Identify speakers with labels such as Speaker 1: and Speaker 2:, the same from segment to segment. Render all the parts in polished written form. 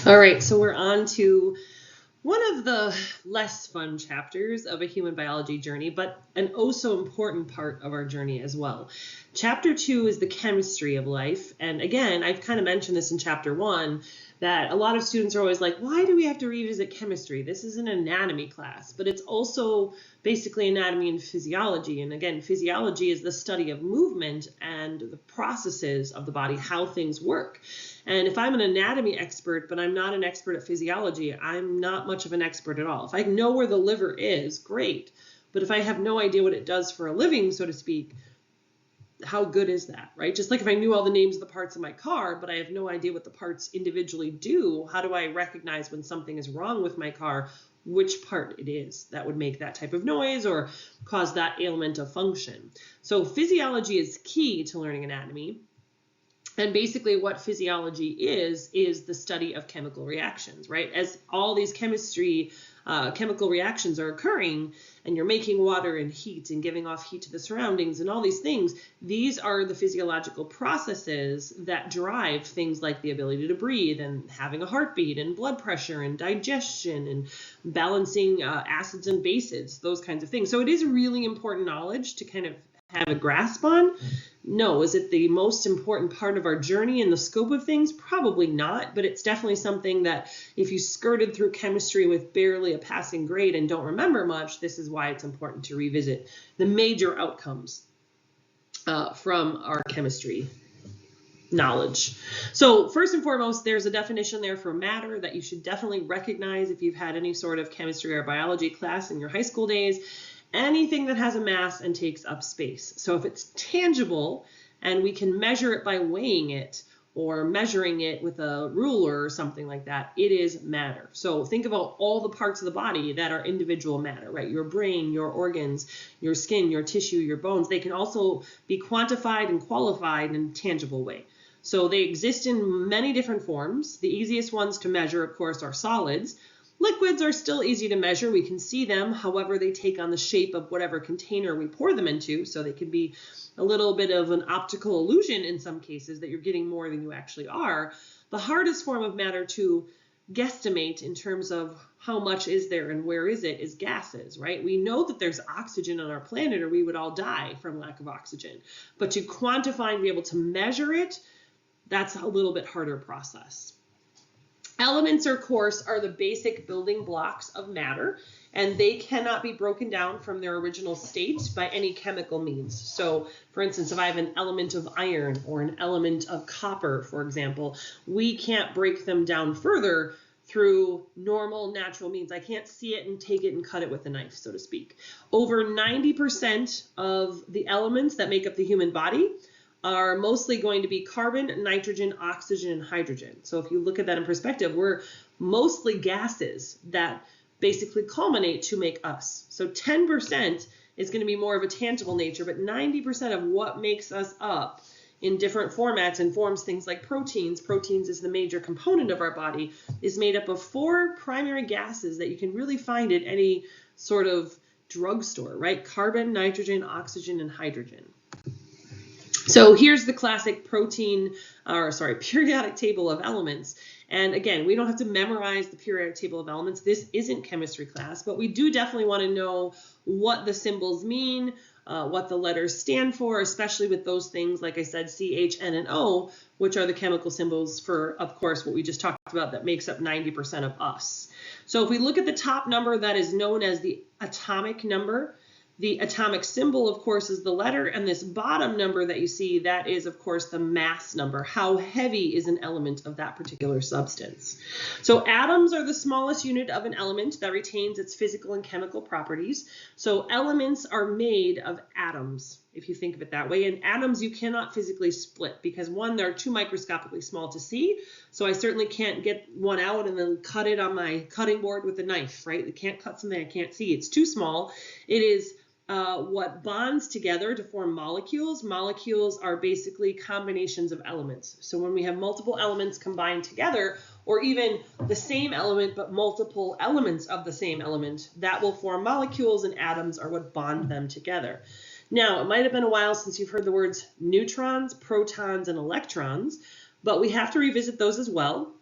Speaker 1: All right, so we're on to one of the less fun chapters of a human biology journey, but an oh so important part of our journey as well. Chapter 2 is the chemistry of life. And again, I've kind of mentioned this in chapter 1, that a lot of students are always like, why do we have to revisit chemistry? This is an anatomy class, but it's also basically anatomy and physiology. And again, physiology is the study of movement and the processes of the body, how things work. And if I'm an anatomy expert, but I'm not an expert at physiology, I'm not much of an expert at all. If I know where the liver is, great. But if I have no idea what it does for a living, so to speak, how good is that, right? Just like if I knew all the names of the parts of my car, but I have no idea what the parts individually do, how do I recognize when something is wrong with my car, which part it is that would make that type of noise or cause that ailment of function? So physiology is key to learning anatomy. And basically what physiology is the study of chemical reactions, right? As all these chemical reactions are occurring and you're making water and heat and giving off heat to the surroundings and all these things, these are the physiological processes that drive things like the ability to breathe and having a heartbeat and blood pressure and digestion and balancing acids and bases, those kinds of things. So it is really important knowledge to kind of have a grasp on. No. Is it the most important part of our journey in the scope of things? Probably not, but it's definitely something that if you skirted through chemistry with barely a passing grade and don't remember much, this is why it's important to revisit the major outcomes from our chemistry knowledge. So first and foremost, there's a definition there for matter that you should definitely recognize if you've had any sort of chemistry or biology class in your high school days. Anything that has a mass and takes up space. So if it's tangible and we can measure it by weighing it or measuring it with a ruler or something like that, it is matter. So think about all the parts of the body that are individual matter, right? Your brain, your organs, your skin, your tissue, your bones. They can also be quantified and qualified in a tangible way. So they exist in many different forms. The easiest ones to measure, of course, are solids. Liquids are still easy to measure. We can see them. However, they take on the shape of whatever container we pour them into. So they can be a little bit of an optical illusion in some cases that you're getting more than you actually are. The hardest form of matter to guesstimate in terms of how much is there and where is it is gases, right? We know that there's oxygen on our planet or we would all die from lack of oxygen. But to quantify and be able to measure it, that's a little bit harder process. Elements, of course, are the basic building blocks of matter, and they cannot be broken down from their original state by any chemical means. So, for instance, if I have an element of iron or an element of copper, for example, we can't break them down further through normal, natural means. I can't see it and take it and cut it with a knife, so to speak. Over 90% of the elements that make up the human body are mostly going to be carbon, nitrogen, oxygen, and hydrogen. So if you look at that in perspective, we're mostly gases that basically culminate to make us. So 10% is going to be more of a tangible nature, but 90% of what makes us up in different formats and forms, things like proteins. Proteins is the major component of our body, is made up of 4 primary gases that you can really find at any sort of drugstore, right? Carbon, nitrogen, oxygen, and hydrogen. So here's the classic periodic table of elements. And again, we don't have to memorize the periodic table of elements. This isn't chemistry class, but we do definitely want to know what the symbols mean, what the letters stand for, especially with those things, like I said, C, H, N, and O, which are the chemical symbols for, of course, what we just talked about that makes up 90% of us. So if we look at the top number, that is known as the atomic number. The atomic symbol, of course, is the letter, and this bottom number that you see, that is, of course, the mass number. How heavy is an element of that particular substance? So atoms are the smallest unit of an element that retains its physical and chemical properties. So elements are made of atoms, if you think of it that way. And atoms you cannot physically split because, one, they're too microscopically small to see. So I certainly can't get one out and then cut it on my cutting board with a knife, right? I can't cut something I can't see. It's too small. It is what bonds together to form molecules. Molecules are basically combinations of elements. So when we have multiple elements combined together, or even the same element but multiple elements of the same element, that will form molecules, and atoms are what bond them together. Now, it might have been a while since you've heard the words neutrons, protons, and electrons, but we have to revisit those as well.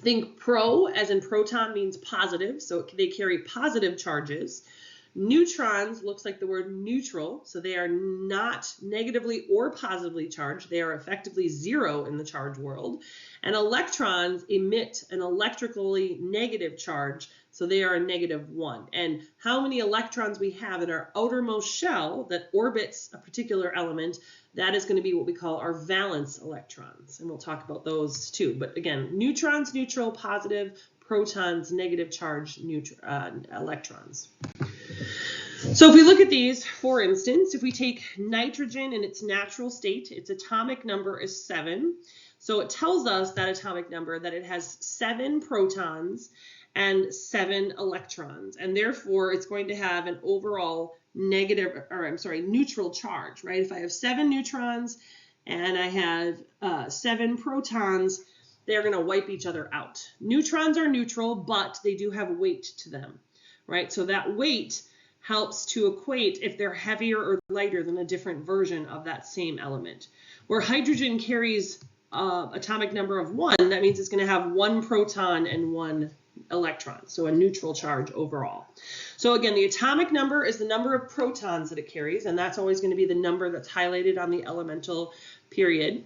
Speaker 1: Think pro as in proton means positive, so they carry positive charges. Neutrons looks like the word neutral, so they are not negatively or positively charged. They are effectively zero in the charge world. And electrons emit an electrically negative charge, so they are a -1. And how many electrons we have in our outermost shell that orbits a particular element, that is going to be what we call our valence electrons. And we'll talk about those too. But again, neutrons, neutral, positive, protons, negative charge, electrons. So if we look at these, for instance, if we take nitrogen in its natural state, its atomic number is 7. So it tells us that atomic number that it has 7 protons and 7 electrons, and therefore it's going to have an overall neutral charge, right? If I have 7 neutrons and I have 7 protons, they're going to wipe each other out. Neutrons are neutral, but they do have weight to them, right? So that weight helps to equate if they're heavier or lighter than a different version of that same element. Where hydrogen carries atomic number of 1, that means it's going to have 1 proton and 1 electron, so a neutral charge overall. So again, the atomic number is the number of protons that it carries, and that's always going to be the number that's highlighted on the elemental period.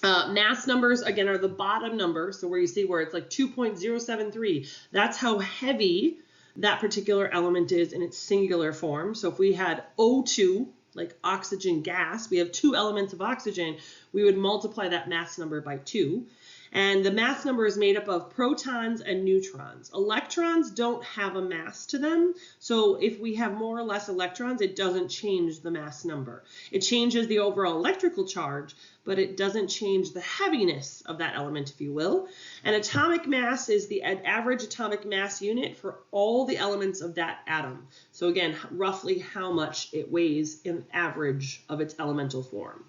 Speaker 1: Mass numbers, again, are the bottom number, so where you see where it's like 2.073, that's how heavy that particular element is in its singular form. So if we had O2, like oxygen gas, we have 2 elements of oxygen, we would multiply that mass number by 2. And the mass number is made up of protons and neutrons. Electrons don't have a mass to them, so if we have more or less electrons, it doesn't change the mass number. It changes the overall electrical charge, but it doesn't change the heaviness of that element, if you will. And atomic mass is the average atomic mass unit for all the elements of that atom. So again, roughly how much it weighs in average of its elemental form.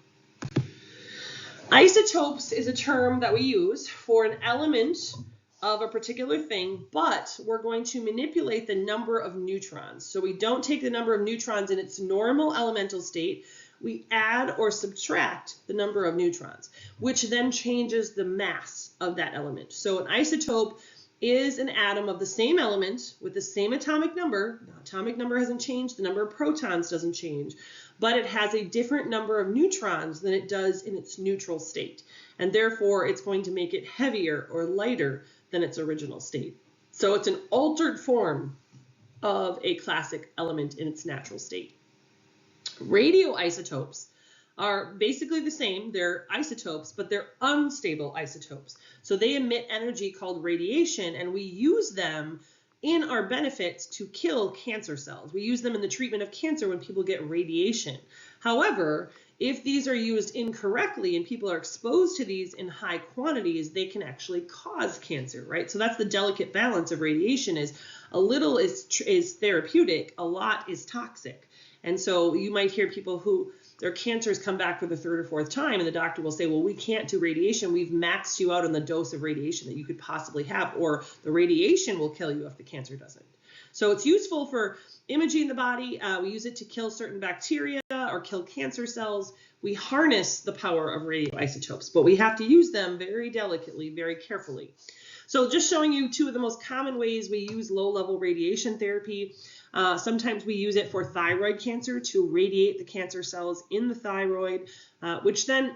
Speaker 1: Isotopes is a term that we use for an element of a particular thing, but we're going to manipulate the number of neutrons. So we don't take the number of neutrons in its normal elemental state, we add or subtract the number of neutrons, which then changes the mass of that element. So an isotope is an atom of the same element with the same atomic number. The atomic number hasn't changed, the number of protons doesn't change, but it has a different number of neutrons than it does in its neutral state. And therefore, it's going to make it heavier or lighter than its original state. So it's an altered form of a classic element in its natural state. Radioisotopes are basically the same. They're isotopes, but they're unstable isotopes. So they emit energy called radiation, and we use them in our benefits to kill cancer cells. We use them in the treatment of cancer when people get radiation. However, if these are used incorrectly and people are exposed to these in high quantities, they can actually cause cancer, right? So that's the delicate balance of radiation, is a little is therapeutic, a lot is toxic. And so you might hear people who their cancers come back for the 3rd or 4th time, and the doctor will say, well, we can't do radiation. We've maxed you out on the dose of radiation that you could possibly have, or the radiation will kill you if the cancer doesn't. So it's useful for imaging the body. We use it to kill certain bacteria or kill cancer cells. We harness the power of radioisotopes, but we have to use them very delicately, very carefully. So just showing you 2 of the most common ways we use low-level radiation therapy. Sometimes we use it for thyroid cancer to radiate the cancer cells in the thyroid, which then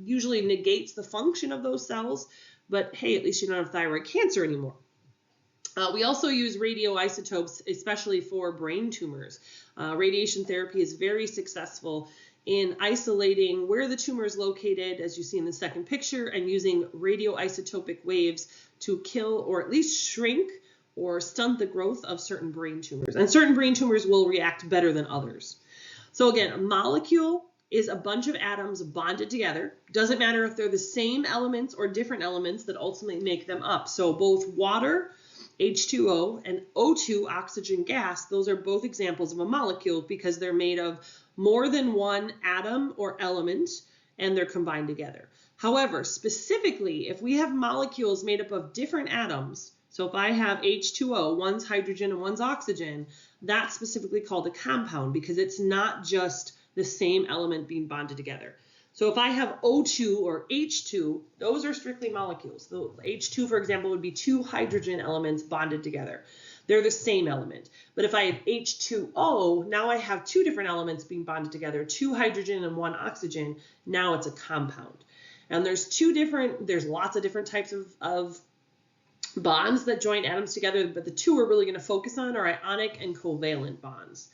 Speaker 1: usually negates the function of those cells. But hey, at least you don't have thyroid cancer anymore. We also use radioisotopes, especially for brain tumors. Radiation therapy is very successful in isolating where the tumor is located, as you see in the second picture, and using radioisotopic waves to kill or at least shrink or stunt the growth of certain brain tumors. And certain brain tumors will react better than others. So again, a molecule is a bunch of atoms bonded together. Doesn't matter if they're the same elements or different elements that ultimately make them up. So both water, H2O, and O2, oxygen gas, those are both examples of a molecule because they're made of more than one atom or element, and they're combined together. However, specifically, if we have molecules made up of different atoms, so if I have H2O, one's hydrogen and one's oxygen, that's specifically called a compound because it's not just the same element being bonded together. So if I have O2 or H2, those are strictly molecules. The H2, for example, would be two hydrogen elements bonded together. They're the same element. But if I have H2O, now I have two different elements being bonded together, two hydrogen and one oxygen. Now it's a compound. And there's lots of different types of bonds that join atoms together, but the two we're really going to focus on are ionic and covalent bonds.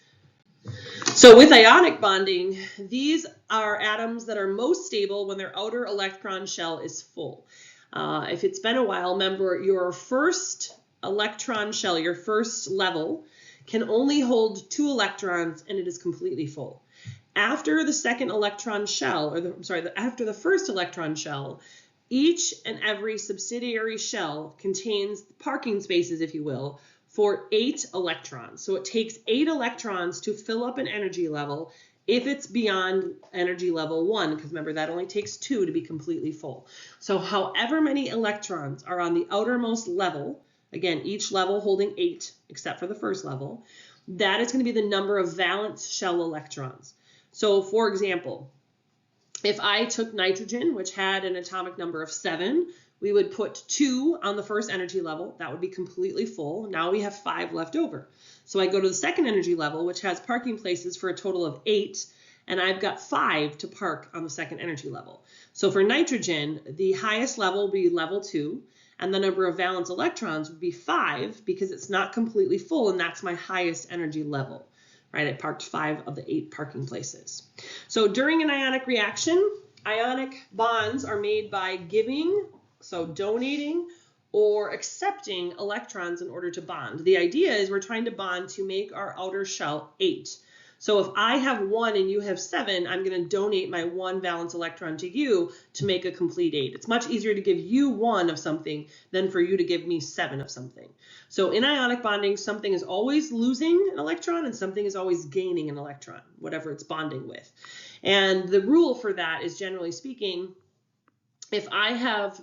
Speaker 1: So with ionic bonding, these are atoms that are most stable when their outer electron shell is full. If it's been a while, remember your first electron shell, your first level, can only hold 2 electrons and it is completely full. After the second electron shell, after the first electron shell, each and every subsidiary shell contains parking spaces, if you will, for 8 electrons. So it takes 8 electrons to fill up an energy level if it's beyond energy level 1, because remember that only takes 2 to be completely full. So however many electrons are on the outermost level, again, each level holding 8 except for the first level, that is going to be the number of valence shell electrons. So for example, if I took nitrogen, which had an atomic number of 7, we would put 2 on the first energy level. That would be completely full. Now we have 5 left over. So I go to the second energy level, which has parking places for a total of 8, and I've got 5 to park on the second energy level. So for nitrogen, the highest level will be level 2, and the number of valence electrons would be 5 because it's not completely full, and that's my highest energy level. Right, I parked 5 of the 8 parking places. So during an ionic reaction, ionic bonds are made by giving, so donating, or accepting electrons in order to bond. The idea is we're trying to bond to make our outer shell 8. So if I have 1 and you have 7, I'm going to donate my 1 valence electron to you to make a complete 8. It's much easier to give you 1 of something than for you to give me 7 of something. So in ionic bonding, something is always losing an electron and something is always gaining an electron, whatever it's bonding with. And the rule for that is, generally speaking, if I have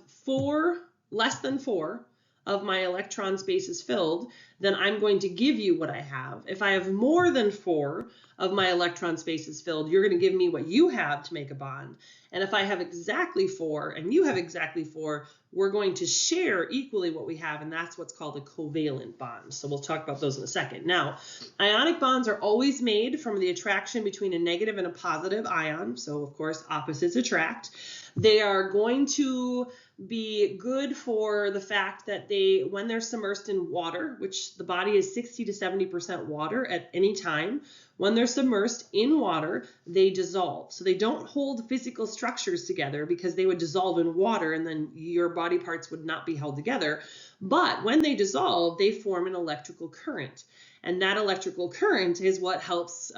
Speaker 1: less than 4 of my electron spaces filled, then I'm going to give you what I have. If I have more than 4 of my electron spaces filled, you're going to give me what you have to make a bond. And if I have exactly 4 and you have exactly 4, we're going to share equally what we have, and that's what's called a covalent bond. So we'll talk about those in a second. Now, ionic bonds are always made from the attraction between a negative and a positive ion. So of course, opposites attract. They are going to be good for the fact that when they're submersed in water, which the body is 60 to 70% water at any time, when they're submersed in water, they dissolve. So they don't hold physical structures together because they would dissolve in water and then your body parts would not be held together. But when they dissolve, they form an electrical current. And that electrical current is what helps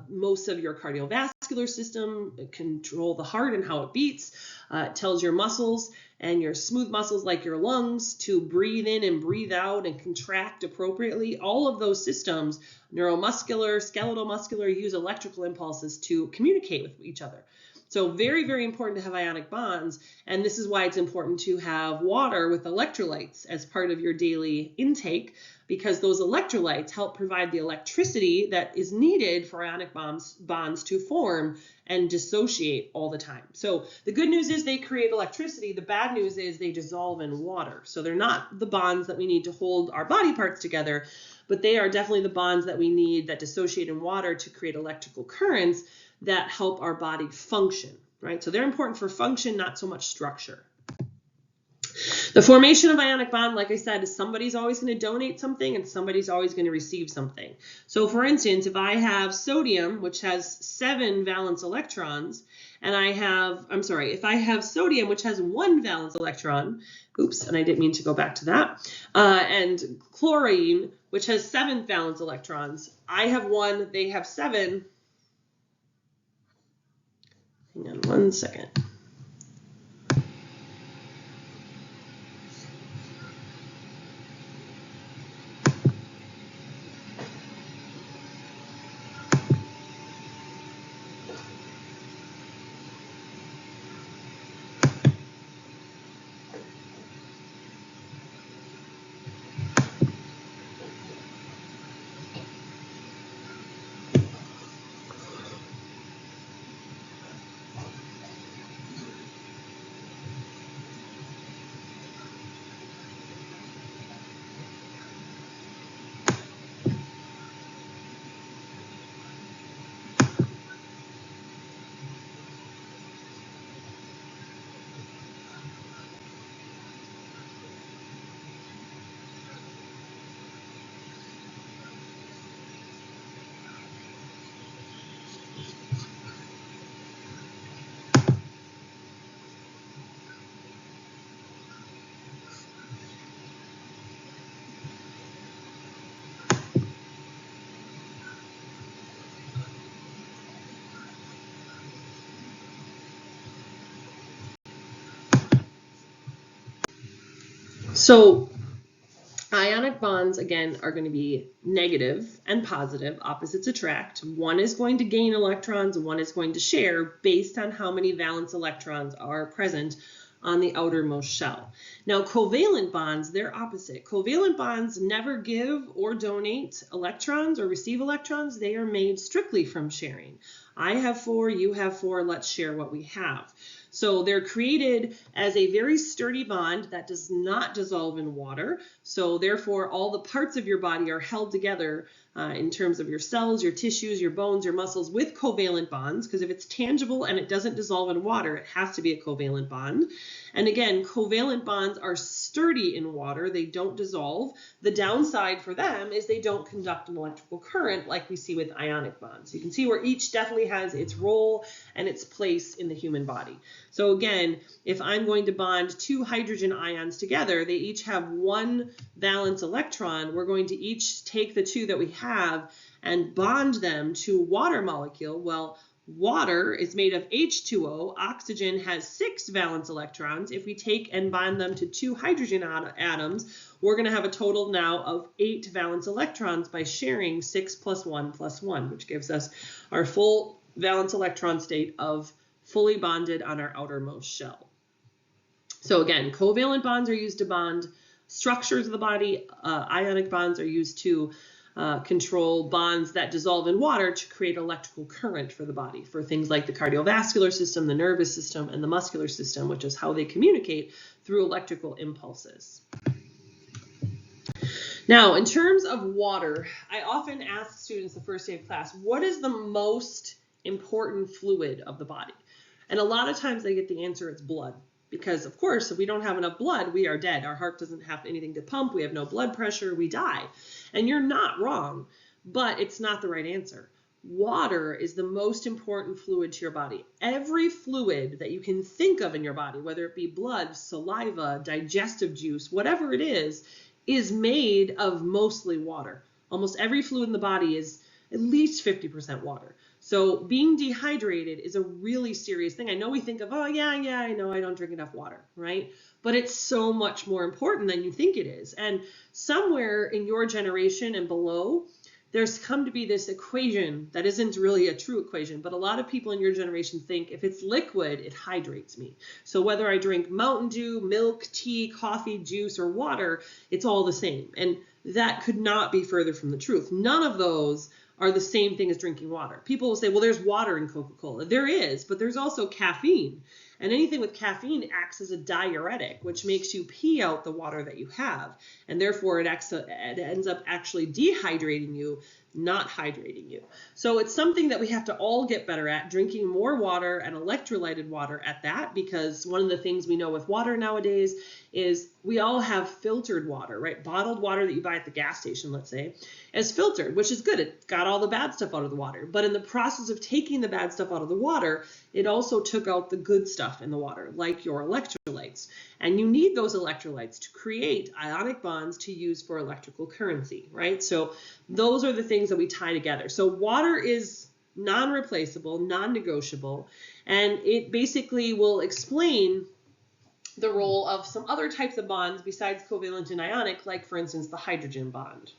Speaker 1: most of your cardiovascular system control the heart and how it beats. It tells your muscles and your smooth muscles like your lungs to breathe in and breathe out and contract appropriately. All of those systems, neuromuscular, skeletal muscular, use electrical impulses to communicate with each other. So very, very important to have ionic bonds. And this is why it's important to have water with electrolytes as part of your daily intake, because those electrolytes help provide the electricity that is needed for ionic bonds to form and dissociate all the time. So the good news is they create electricity. The bad news is they dissolve in water. So they're not the bonds that we need to hold our body parts together, but they are definitely the bonds that we need that dissociate in water to create electrical currents that help our body function, right? So they're important for function, not so much structure. The formation of ionic bond, like I said, is somebody's always going to donate something and somebody's always going to receive something. So for instance, if I have sodium, which has 7 valence electrons, and if I have sodium, which has 1 valence electron, oops, and I didn't mean to go back to that, and chlorine, which has 7 valence electrons, I have 1, they have 7. Hang on 1 second. So ionic bonds, again, are going to be negative and positive. Opposites attract. One is going to gain electrons, one is going to share based on how many valence electrons are present on the outermost shell. Now, covalent bonds, they're opposite. Covalent bonds never give or donate electrons or receive electrons. They are made strictly from sharing. I have 4, you have 4, let's share what we have. So they're created as a very sturdy bond that does not dissolve in water. So therefore, all the parts of your body are held together in terms of your cells, your tissues, your bones, your muscles with covalent bonds, because if it's tangible and it doesn't dissolve in water, it has to be a covalent bond. And again, covalent bonds are sturdy in water. They don't dissolve. The downside for them is they don't conduct an electrical current like we see with ionic bonds. You can see where each definitely has its role and its place in the human body. So again, if I'm going to bond 2 hydrogen ions together, they each have 1 valence electron. We're going to each take the 2 that we have and bond them to water molecule. Well, water is made of H2O. Oxygen has 6 valence electrons. If we take and bond them to 2 hydrogen atoms, we're going to have a total now of 8 valence electrons by sharing 6 + 1 + 1, which gives us our full valence electron state of fully bonded on our outermost shell. So again, covalent bonds are used to bond structures of the body. Ionic bonds are used to control bonds that dissolve in water to create electrical current for the body, for things like the cardiovascular system, the nervous system, and the muscular system, which is how they communicate through electrical impulses. Now, in terms of water, I often ask students the first day of class, what is the most important fluid of the body? And a lot of times they get the answer, it's blood. Because of course, if we don't have enough blood, we are dead. Our heart doesn't have anything to pump. We have no blood pressure. We die. And you're not wrong, but it's not the right answer. Water is the most important fluid to your body. Every fluid that you can think of in your body, whether it be blood, saliva, digestive juice, whatever it is made of mostly water. Almost every fluid in the body is at least 50% water. So being dehydrated is a really serious thing. I know we think of, oh yeah, I know I don't drink enough water, right? But it's so much more important than you think it is. And somewhere in your generation and below, there's come to be this equation that isn't really a true equation, but a lot of people in your generation think if it's liquid, it hydrates me. So whether I drink Mountain Dew, milk, tea, coffee, juice, or water, it's all the same. And that could not be further from the truth. None of those are the same thing as drinking water. People will say, well, there's water in Coca-Cola. There is, but there's also caffeine. And anything with caffeine acts as a diuretic, which makes you pee out the water that you have. And therefore, it ends up actually dehydrating you, not hydrating you. So it's something that we have to all get better at, drinking more water and electrolyted water at that, because one of the things we know with water nowadays is we all have filtered water, right? Bottled water that you buy at the gas station, let's say, is filtered, which is good. It got all the bad stuff out of the water. But in the process of taking the bad stuff out of the water, it also took out the good stuff in the water, like your electrolytes. And you need those electrolytes to create ionic bonds to use for electrical currency, right? So those are the things that we tie together. So water is non-replaceable, non-negotiable, and it basically will explain the role of some other types of bonds besides covalent and ionic, like for instance, the hydrogen bond.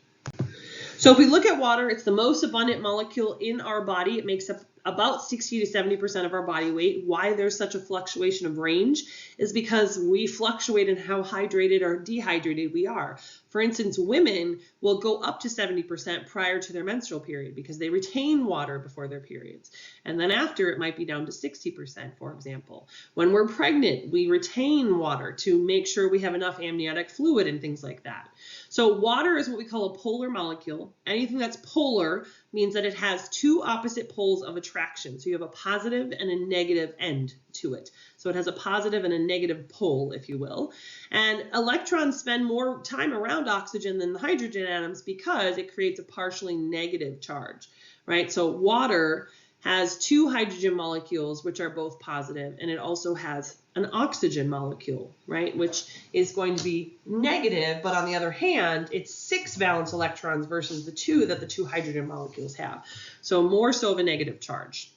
Speaker 1: So if we look at water, it's the most abundant molecule in our body. It makes up about 60 to 70% of our body weight. Why there's such a fluctuation of range is because we fluctuate in how hydrated or dehydrated we are. For instance, women will go up to 70% prior to their menstrual period because they retain water before their periods. And then after, it might be down to 60%, for example. When we're pregnant, we retain water to make sure we have enough amniotic fluid and things like that. So water is what we call a polar molecule. Anything that's polar means that it has 2 opposite poles of attraction. So you have a positive and a negative end to it. So it has a positive and a negative pole, if you will. And electrons spend more time around oxygen than the hydrogen atoms because it creates a partially negative charge, right? So water has 2 hydrogen molecules, which are both positive, and it also has an oxygen molecule, right, which is going to be negative, but on the other hand, it's 6 valence electrons versus the 2 that the 2 hydrogen molecules have. So more so of a negative charge.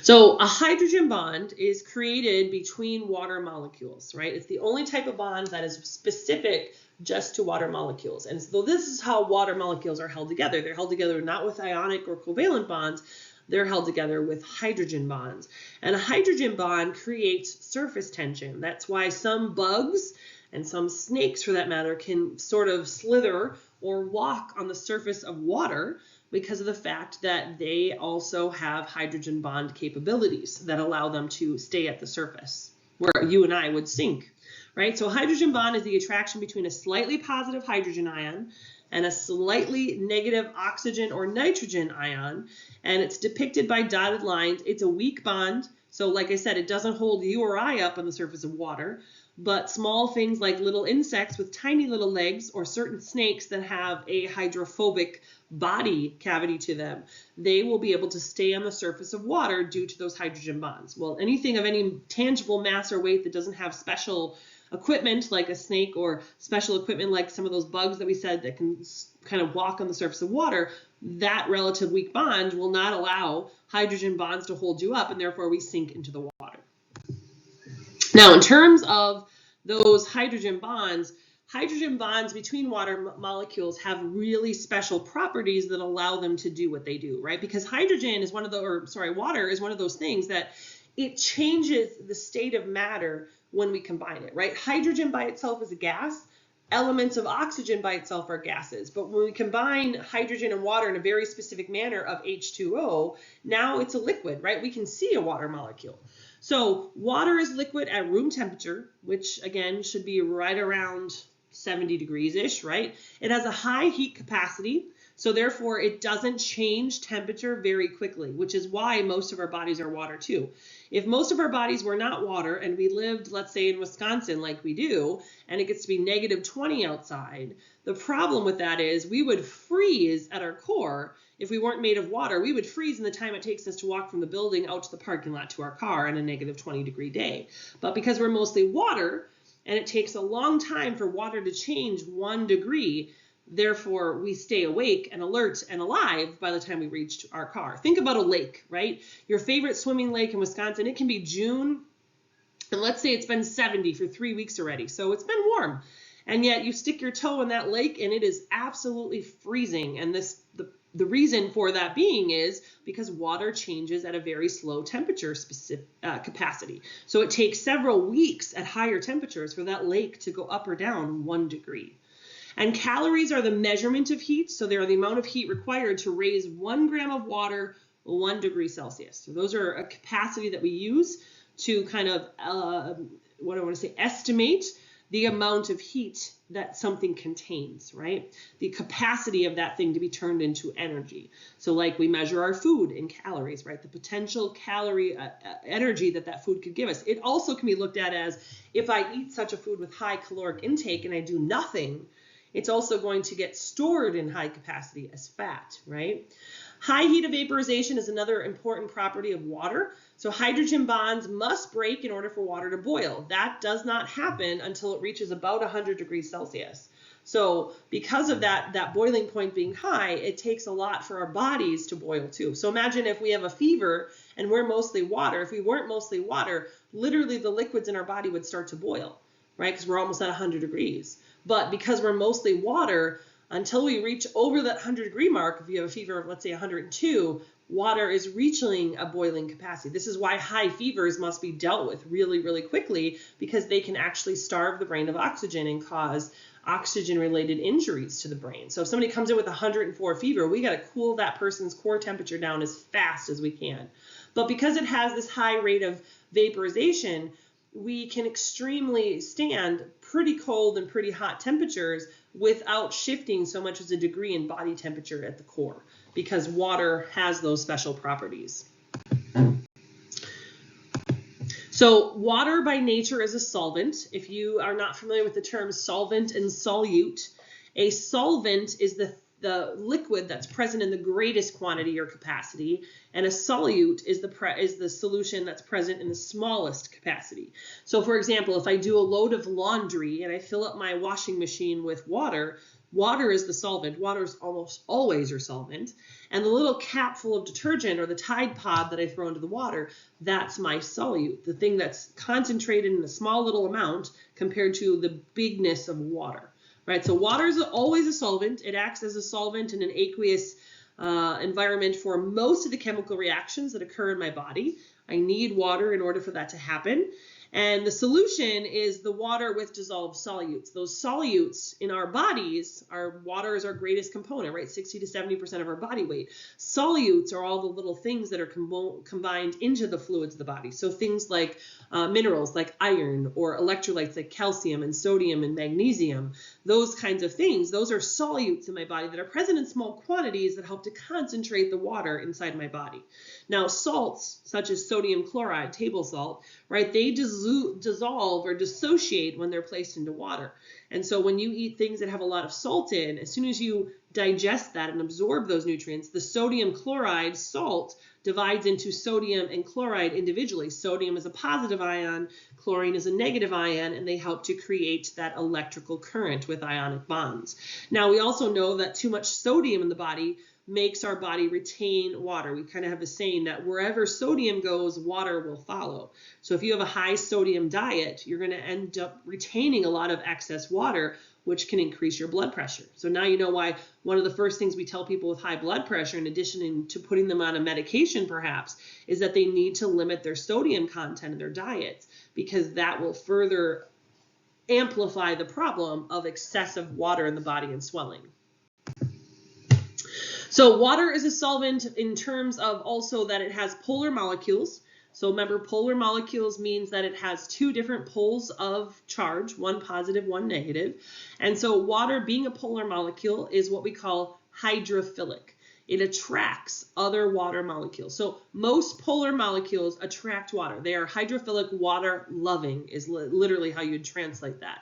Speaker 1: So a hydrogen bond is created between water molecules, right? It's the only type of bond that is specific just to water molecules. And so this is how water molecules are held together. They're held together not with ionic or covalent bonds, they're held together with hydrogen bonds. And a hydrogen bond creates surface tension. That's why some bugs and some snakes, for that matter, can sort of slither or walk on the surface of water because of the fact that they also have hydrogen bond capabilities that allow them to stay at the surface, where you and I would sink, right? So hydrogen bond is the attraction between a slightly positive hydrogen ion and a slightly negative oxygen or nitrogen ion, and it's depicted by dotted lines. It's a weak bond, so like I said, it doesn't hold you or I up on the surface of water, but small things like little insects with tiny little legs or certain snakes that have a hydrophobic body cavity to them, they will be able to stay on the surface of water due to those hydrogen bonds. Well, anything of any tangible mass or weight that doesn't have special equipment like a snake or special equipment like some of those bugs that we said that can kind of walk on the surface of water, that relative weak bond will not allow hydrogen bonds to hold you up, and therefore we sink into the water. Now, in terms of those hydrogen bonds between water molecules have really special properties that allow them to do what they do, right? Because hydrogen is water is one of those things that it changes the state of matter when we combine it, right? Hydrogen by itself is a gas. Elements of oxygen by itself are gases. But when we combine hydrogen and water in a very specific manner of H2O, now it's a liquid, right? We can see a water molecule. So water is liquid at room temperature, which again should be right around 70 degrees-ish, right? It has a high heat capacity, so therefore it doesn't change temperature very quickly, which is why most of our bodies are water too. If most of our bodies were not water and we lived, let's say in Wisconsin like we do, and it gets to be -20 outside, the problem with that is we would freeze at our core. If we weren't made of water, we would freeze in the time it takes us to walk from the building out to the parking lot to our car on a -20-degree day. But because we're mostly water, and it takes a long time for water to change 1 degree, therefore we stay awake and alert and alive by the time we reach our car. Think about a lake, right? Your favorite swimming lake in Wisconsin, it can be June, and let's say it's been 70 for 3 weeks already, so it's been warm. And yet you stick your toe in that lake and it is absolutely freezing. And the reason for that being is because water changes at a very slow temperature capacity. So it takes several weeks at higher temperatures for that lake to go up or down 1 degree. And calories are the measurement of heat. So they're the amount of heat required to raise 1 gram of water 1 degree Celsius. So those are a capacity that we use to kind of, estimate the amount of heat that something contains, right? The capacity of that thing to be turned into energy. So like we measure our food in calories, right? The potential calorie energy that food could give us. It also can be looked at as if I eat such a food with high caloric intake and I do nothing, it's also going to get stored in high capacity as fat, right? High heat of vaporization is another important property of water. So hydrogen bonds must break in order for water to boil. That does not happen until it reaches about 100 degrees Celsius. So because of that boiling point being high, it takes a lot for our bodies to boil too. So imagine if we have a fever and we're mostly water. If we weren't mostly water, literally the liquids in our body would start to boil, right? Because we're almost at 100 degrees. But because we're mostly water, until we reach over that 100-degree mark, if you have a fever of, let's say, 102, water is reaching a boiling capacity. This is why high fevers must be dealt with really, really quickly, because they can actually starve the brain of oxygen and cause oxygen-related injuries to the brain. So if somebody comes in with 104 fever, we got to cool that person's core temperature down as fast as we can. But because it has this high rate of vaporization, we can extremely stand pretty cold and pretty hot temperatures without shifting so much as a degree in body temperature at the core, because water has those special properties. So water by nature is a solvent. If you are not familiar with the terms solvent and solute, a solvent is the liquid that's present in the greatest quantity or capacity, and a solute is the solution that's present in the smallest capacity. So for example, if I do a load of laundry and I fill up my washing machine with water, Water is the solvent. Water is almost always your solvent. And the little cap full of detergent or the Tide Pod that I throw into the water, that's my solute, the thing that's concentrated in a small little amount compared to the bigness of water, right? So water is always a solvent. It acts as a solvent in an aqueous environment for most of the chemical reactions that occur in my body. I need water in order for that to happen. And the solution is the water with dissolved solutes. Those solutes in our bodies, our water is our greatest component, right? 60 to 70% of our body weight. Solutes are all the little things that are combined into the fluids of the body. So things like minerals like iron, or electrolytes like calcium and sodium and magnesium, those kinds of things, those are solutes in my body that are present in small quantities that help to concentrate the water inside my body. Now, salts, such as sodium chloride, table salt, right, they dissolve or dissociate when they're placed into water. And so when you eat things that have a lot of salt in, as soon as you digest that and absorb those nutrients, the sodium chloride salt divides into sodium and chloride individually. Sodium is a positive ion, chlorine is a negative ion, and they help to create that electrical current with ionic bonds. Now, we also know that too much sodium in the body makes our body retain water. We kind of have a saying that wherever sodium goes, water will follow. So if you have a high sodium diet, you're going to end up retaining a lot of excess water, which can increase your blood pressure. So now you know why one of the first things we tell people with high blood pressure, in addition to putting them on a medication perhaps, is that they need to limit their sodium content in their diets, because that will further amplify the problem of excessive water in the body and swelling. So water is a solvent in terms of also that it has polar molecules. So remember, polar molecules means that it has two different poles of charge, one positive, one negative. And so water, being a polar molecule, is what we call hydrophilic. It attracts other water molecules. So most polar molecules attract water. They are hydrophilic, water loving is literally how you'd translate that.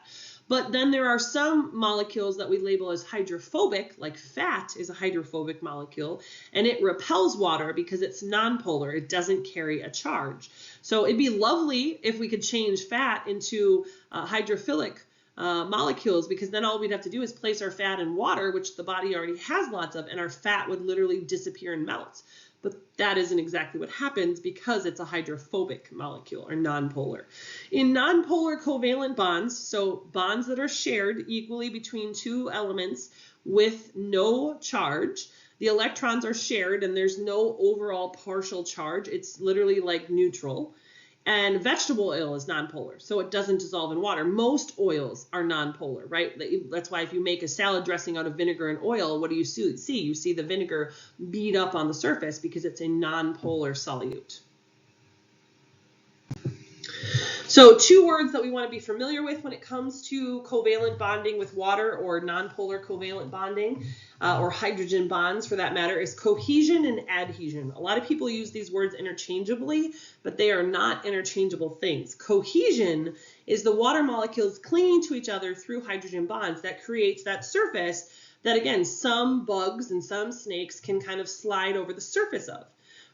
Speaker 1: But then there are some molecules that we label as hydrophobic, like fat is a hydrophobic molecule, and it repels water because it's nonpolar. It doesn't carry a charge. So it'd be lovely if we could change fat into hydrophilic molecules, because then all we'd have to do is place our fat in water, which the body already has lots of, and our fat would literally disappear and melt. But that isn't exactly what happens because it's a hydrophobic molecule, or nonpolar. In nonpolar covalent bonds, so bonds that are shared equally between two elements with no charge, the electrons are shared and there's no overall partial charge. It's literally like neutral. And vegetable oil is nonpolar, so it doesn't dissolve in water. Most oils are nonpolar, right? That's why if you make a salad dressing out of vinegar and oil, what do you see? You see the vinegar bead up on the surface because it's a nonpolar solute. So two words that we want to be familiar with when it comes to covalent bonding with water, or nonpolar covalent bonding, or hydrogen bonds for that matter, is cohesion and adhesion. A lot of people use these words interchangeably, but they are not interchangeable things. Cohesion is the water molecules clinging to each other through hydrogen bonds that creates that surface that, again, some bugs and some snakes can kind of slide over the surface of.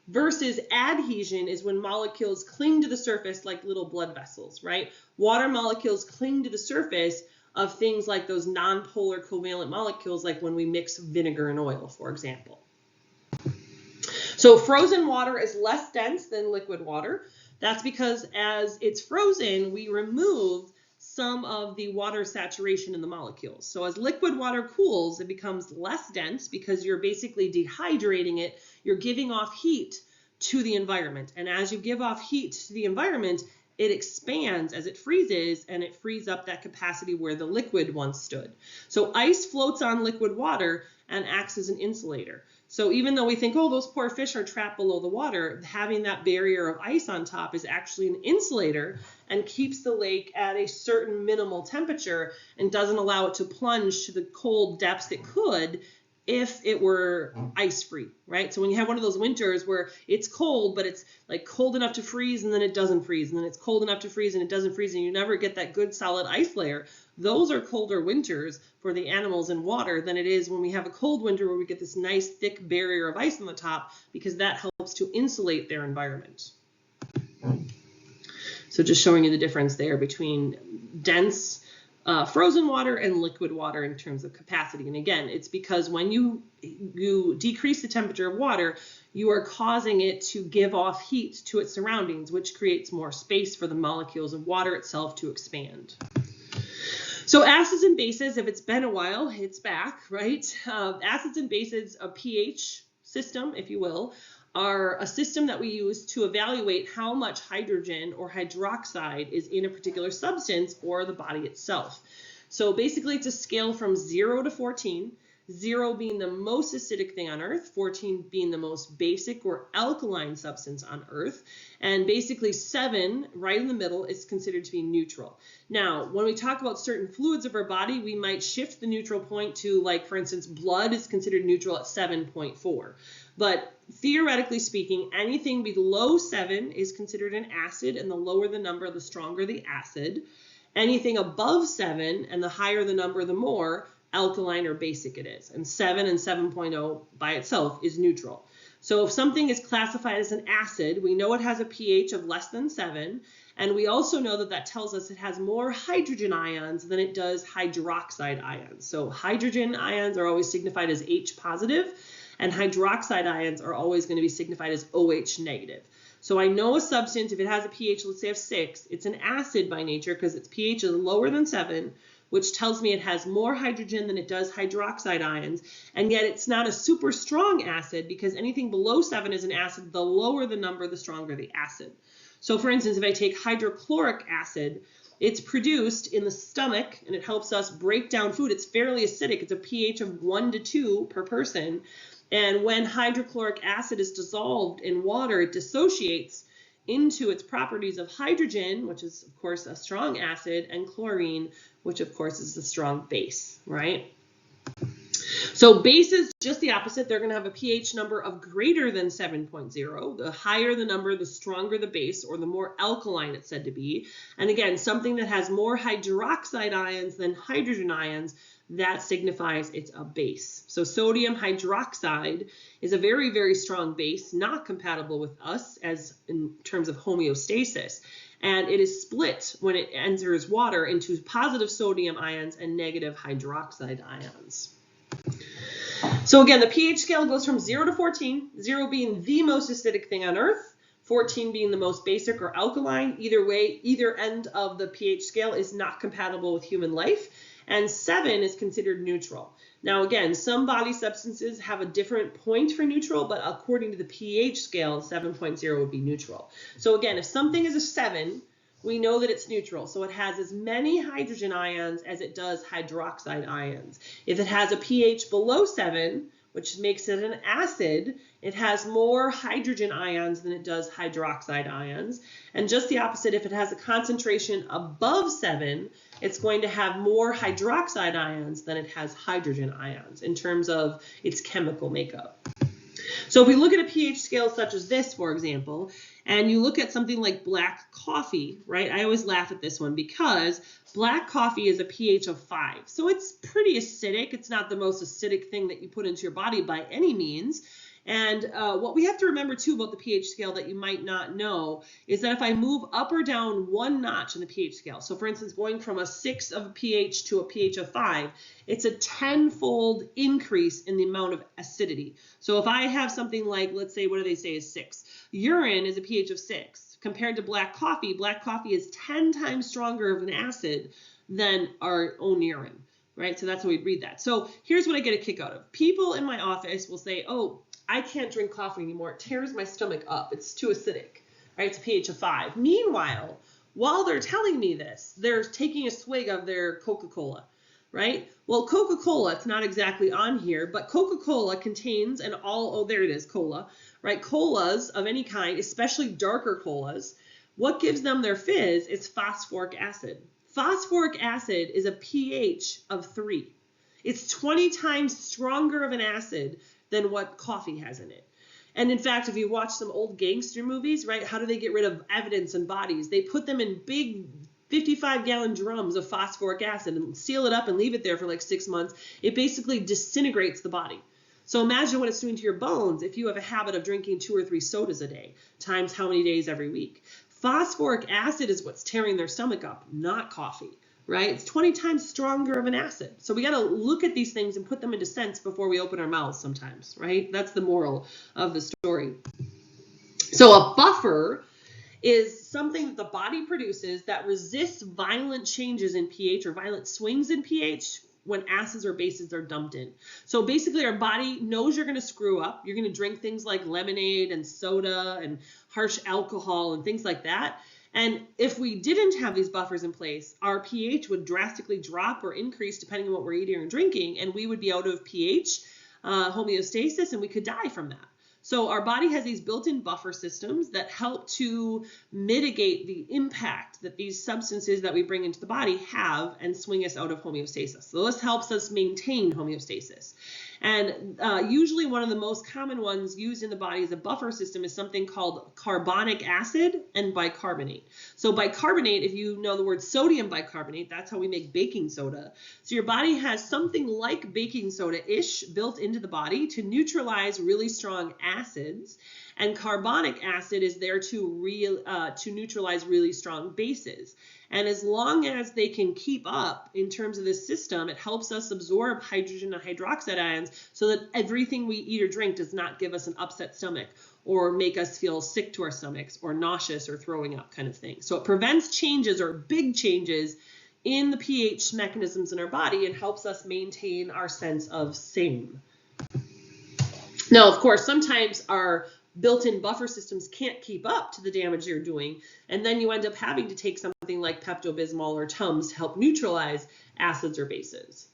Speaker 1: Versus adhesion is when molecules cling to the surface like little blood vessels, right? Water molecules cling to the surface of things like those nonpolar covalent molecules, like when we mix vinegar and oil, for example. So frozen water is less dense than liquid water. That's because as it's frozen, we remove some of the water saturation in the molecules. So as liquid water cools, it becomes less dense because you're basically dehydrating it. You're giving off heat to the environment. And as you give off heat to the environment, it expands as it freezes, and it frees up that capacity where the liquid once stood. So ice floats on liquid water and acts as an insulator. So even though we think, oh, those poor fish are trapped below the water, having that barrier of ice on top is actually an insulator and keeps the lake at a certain minimal temperature and doesn't allow it to plunge to the cold depths it could if it were ice-free, right? So when you have one of those winters where it's cold, but it's like cold enough to freeze and then it doesn't freeze, and then it's cold enough to freeze and it doesn't freeze, and you never get that good solid ice layer, those are colder winters for the animals in water than it is when we have a cold winter where we get this nice thick barrier of ice on the top, because that helps to insulate their environment. So just showing you the difference there between dense frozen water and liquid water in terms of capacity. And again, it's because when you decrease the temperature of water, you are causing it to give off heat to its surroundings, which creates more space for the molecules of water itself to expand. So acids and bases, if it's been a while, it's back, right? Acids and bases, a pH system, if you will, are a system that we use to evaluate how much hydrogen or hydroxide is in a particular substance or the body itself. So basically it's a scale from 0 to 14, 0 being the most acidic thing on Earth, 14 being the most basic or alkaline substance on Earth, and basically 7, right in the middle, is considered to be neutral. Now, when we talk about certain fluids of our body, we might shift the neutral point to, like, for instance, blood is considered neutral at 7.4. But theoretically speaking, anything below 7 is considered an acid, and the lower the number, the stronger the acid. Anything above 7, and the higher the number, the more alkaline or basic it is. And 7 and 7.0 by itself is neutral. So if something is classified as an acid, we know it has a pH of less than 7, and we also know that that tells us it has more hydrogen ions than it does hydroxide ions. So hydrogen ions are always signified as H positive, and hydroxide ions are always going to be signified as OH negative. So I know a substance, if it has a pH, let's say of 6, it's an acid by nature because its pH is lower than 7, which tells me it has more hydrogen than it does hydroxide ions, and yet it's not a super strong acid because anything below 7 is an acid. The lower the number, the stronger the acid. So for instance, if I take hydrochloric acid, it's produced in the stomach and it helps us break down food. It's fairly acidic. It's a pH of 1 to 2 per person. And when hydrochloric acid is dissolved in water, it dissociates into its properties of hydrogen, which is of course a strong acid, and chlorine, which of course is a strong base, right? So bases, just the opposite. They're going to have a pH number of greater than 7.0. The higher the number, the stronger the base, or the more alkaline it's said to be. And again, something that has more hydroxide ions than hydrogen ions, that signifies it's a base. So sodium hydroxide is a very, very strong base, not compatible with us as in terms of homeostasis. And it is split when it enters water into positive sodium ions and negative hydroxide ions. So again, the pH scale goes from 0 to 14, 0 being the most acidic thing on Earth, 14 being the most basic or alkaline. Either way, either end of the pH scale is not compatible with human life, and 7 is considered neutral. Now again, some body substances have a different point for neutral, but according to the pH scale, 7.0 would be neutral. So again, if something is a 7, we know that it's neutral. So it has as many hydrogen ions as it does hydroxide ions. If it has a pH below 7, which makes it an acid, it has more hydrogen ions than it does hydroxide ions. And just the opposite, if it has a concentration above 7, it's going to have more hydroxide ions than it has hydrogen ions in terms of its chemical makeup. So if we look at a pH scale such as this, for example, and you look at something like black coffee, right? I always laugh at this one because black coffee is a pH of 5. So it's pretty acidic. It's not the most acidic thing that you put into your body by any means. And what we have to remember too about the pH scale that you might not know is that if I move up or down 1 notch in the pH scale, so for instance, going from a 6 of a pH to a pH of 5, it's a 10-fold increase in the amount of acidity. So if I have something like, let's say, what do they say is 6? Urine is a pH of 6. Compared to black coffee is 10 times stronger of an acid than our own urine, right? So that's how we'd read that. So here's what I get a kick out of. People in my office will say, oh, I can't drink coffee anymore. It tears my stomach up. It's too acidic, right? It's a pH of 5. Meanwhile, while they're telling me this, they're taking a swig of their Coca-Cola, right? Well, Coca-Cola, it's not exactly on here, but Coca-Cola contains there it is, cola, right? Colas of any kind, especially darker colas, what gives them their fizz is phosphoric acid. Phosphoric acid is a pH of 3. It's 20 times stronger of an acid than what coffee has in it. And in fact, if you watch some old gangster movies, right, how do they get rid of evidence and bodies? They put them in big 55-gallon drums of phosphoric acid and seal it up and leave it there for like 6 months. It basically disintegrates the body. So imagine what it's doing to your bones if you have a habit of drinking 2 or 3 sodas a day, times how many days every week. Phosphoric acid is what's tearing their stomach up, not coffee, right? It's 20 times stronger of an acid. So we got to look at these things and put them into sense before we open our mouths sometimes, right? That's the moral of the story. So a buffer is something that the body produces that resists violent changes in pH or violent swings in pH when acids or bases are dumped in. So basically our body knows you're going to screw up. You're going to drink things like lemonade and soda and harsh alcohol and things like that. And if we didn't have these buffers in place, our pH would drastically drop or increase depending on what we're eating or drinking, and we would be out of pH homeostasis, and we could die from that. So our body has these built-in buffer systems that help to mitigate the impact that these substances that we bring into the body have and swing us out of homeostasis. So this helps us maintain homeostasis. And usually one of the most common ones used in the body as a buffer system is something called carbonic acid and bicarbonate. So bicarbonate, if you know the word sodium bicarbonate, that's how we make baking soda. So your body has something like baking soda-ish built into the body to neutralize really strong acids. And carbonic acid is there to neutralize really strong bases. And as long as they can keep up in terms of this system, it helps us absorb hydrogen and hydroxide ions so that everything we eat or drink does not give us an upset stomach or make us feel sick to our stomachs or nauseous or throwing up kind of thing. So it prevents changes or big changes in the pH mechanisms in our body and helps us maintain our sense of same. Now, of course, sometimes our built-in buffer systems can't keep up to the damage you're doing, and then you end up having to take something like Pepto-Bismol or Tums to help neutralize acids or bases.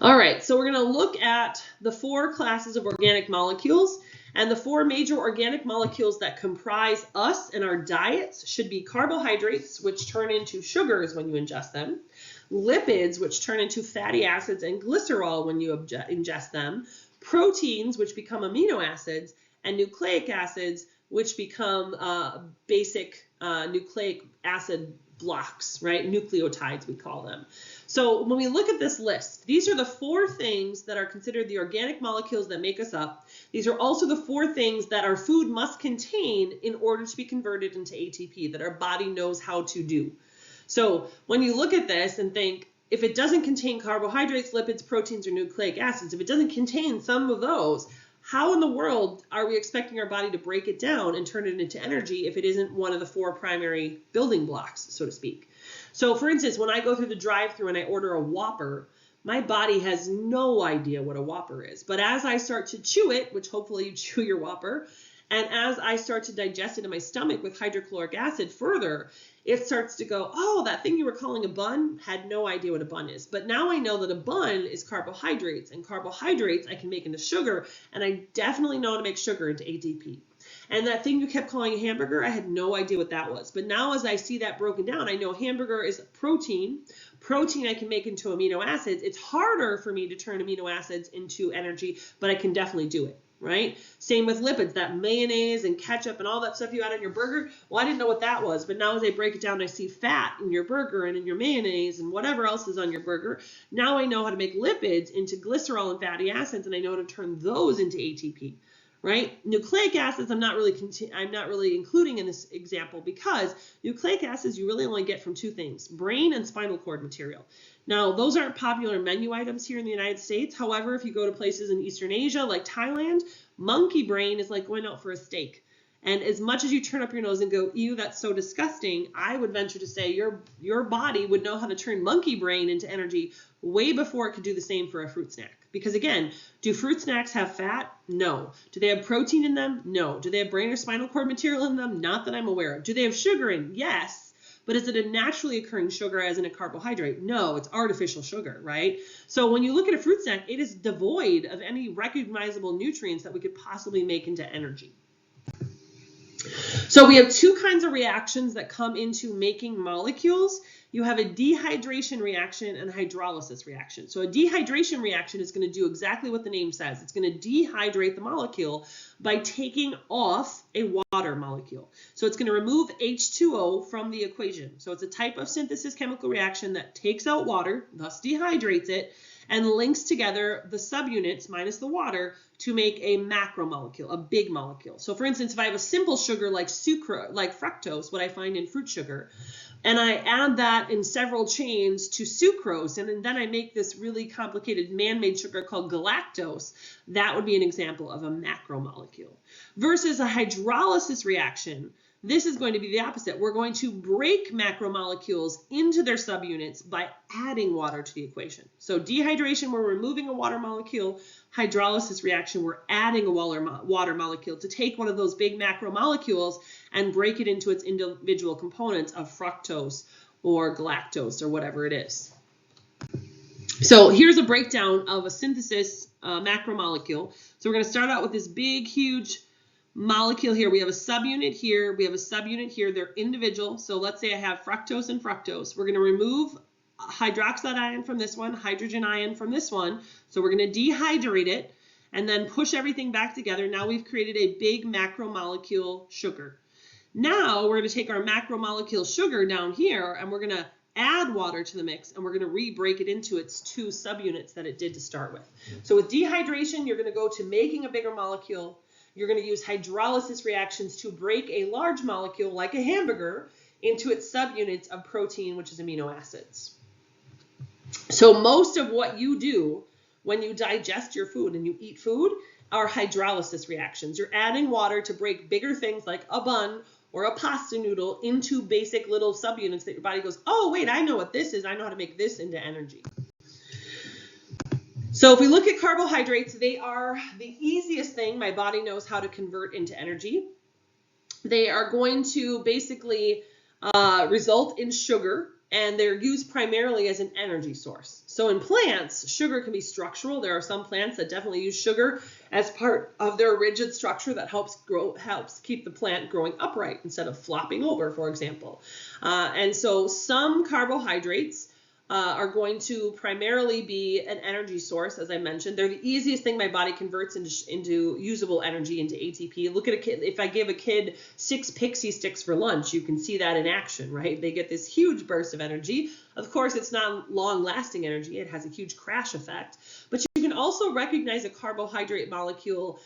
Speaker 1: All right, so we're going to look at the 4 classes of organic molecules, and the 4 major organic molecules that comprise us and our diets should be carbohydrates, which turn into sugars when you ingest them, lipids, which turn into fatty acids and glycerol when you ingest them, proteins, which become amino acids, and nucleic acids, which become basic nucleic acid blocks, right? Nucleotides, we call them. So when we look at this list, these are the 4 things that are considered the organic molecules that make us up. These are also the 4 things that our food must contain in order to be converted into ATP, that our body knows how to do. So when you look at this and think, if it doesn't contain carbohydrates, lipids, proteins, or nucleic acids, if it doesn't contain some of those, how in the world are we expecting our body to break it down and turn it into energy if it isn't one of the 4 primary building blocks, so to speak? So for instance, when I go through the drive-thru and I order a Whopper, my body has no idea what a Whopper is. But as I start to chew it, which hopefully you chew your Whopper, and as I start to digest it in my stomach with hydrochloric acid further, it starts to go, oh, that thing you were calling a bun, had no idea what a bun is. But now I know that a bun is carbohydrates, and carbohydrates I can make into sugar, and I definitely know how to make sugar into ATP. And that thing you kept calling a hamburger, I had no idea what that was. But now as I see that broken down, I know hamburger is protein. Protein I can make into amino acids. It's harder for me to turn amino acids into energy, but I can definitely do it. Right? Same with lipids, that mayonnaise and ketchup and all that stuff you add on your burger. Well, I didn't know what that was, but now as I break it down, I see fat in your burger and in your mayonnaise and whatever else is on your burger. Now I know how to make lipids into glycerol and fatty acids, and I know how to turn those into ATP. Right? Nucleic acids I'm not really including in this example because nucleic acids you really only get from 2 things, brain and spinal cord material. Now, those aren't popular menu items here in the United States. However, if you go to places in Eastern Asia like Thailand, monkey brain is like going out for a steak. And as much as you turn up your nose and go, ew, that's so disgusting, I would venture to say your body would know how to turn monkey brain into energy way before it could do the same for a fruit snack. Because again, do fruit snacks have fat? No. Do they have protein in them? No. Do they have brain or spinal cord material in them? Not that I'm aware of. Do they have sugar in? Yes. But is it a naturally occurring sugar as in a carbohydrate? No, it's artificial sugar, right? So when you look at a fruit snack, it is devoid of any recognizable nutrients that we could possibly make into energy. So we have 2 kinds of reactions that come into making molecules. You have a dehydration reaction and a hydrolysis reaction. So a dehydration reaction is going to do exactly what the name says. It's going to dehydrate the molecule by taking off a water molecule. So it's going to remove H2O from the equation. So it's a type of synthesis chemical reaction that takes out water, thus dehydrates it, and links together the subunits minus the water to make a macromolecule, a big molecule. So for instance, if I have a simple sugar like sucrose, like fructose, what I find in fruit sugar, and I add that in several chains to sucrose, and then I make this really complicated man-made sugar called galactose, that would be an example of a macromolecule. Versus a hydrolysis reaction, this is going to be the opposite. We're going to break macromolecules into their subunits by adding water to the equation. So dehydration, we're removing a water molecule. Hydrolysis reaction, we're adding a water molecule to take one of those big macromolecules and break it into its individual components of fructose or galactose or whatever it is. So here's a breakdown of a synthesis macromolecule. So we're going to start out with this big, huge molecule here. We have a subunit here. We have a subunit here. They're individual. So let's say I have fructose and fructose. We're going to remove hydroxide ion from this one, hydrogen ion from this one. So we're going to dehydrate it and then push everything back together. Now we've created a big macromolecule sugar. Now we're going to take our macromolecule sugar down here and we're going to add water to the mix and we're going to re-break it into its two subunits that it did to start with. So with dehydration, you're going to go to making a bigger molecule. You're going to use hydrolysis reactions to break a large molecule like a hamburger into its subunits of protein, which is amino acids. So most of what you do when you digest your food and you eat food are hydrolysis reactions. You're adding water to break bigger things like a bun or a pasta noodle into basic little subunits that your body goes, oh, wait, I know what this is. I know how to make this into energy. So if we look at carbohydrates, they are the easiest thing my body knows how to convert into energy. They are going to basically result in sugar, and they're used primarily as an energy source. So in plants, sugar can be structural. There are some plants that definitely use sugar as part of their rigid structure that helps keep the plant growing upright instead of flopping over, for example. And so some carbohydrates are going to primarily be an energy source, as I mentioned. They're the easiest thing my body converts into usable energy, into ATP. Look at a kid. If I give a kid 6 pixie sticks for lunch, you can see that in action, right? They get this huge burst of energy. Of course, it's not long-lasting energy. It has a huge crash effect. But you can also recognize a carbohydrate molecule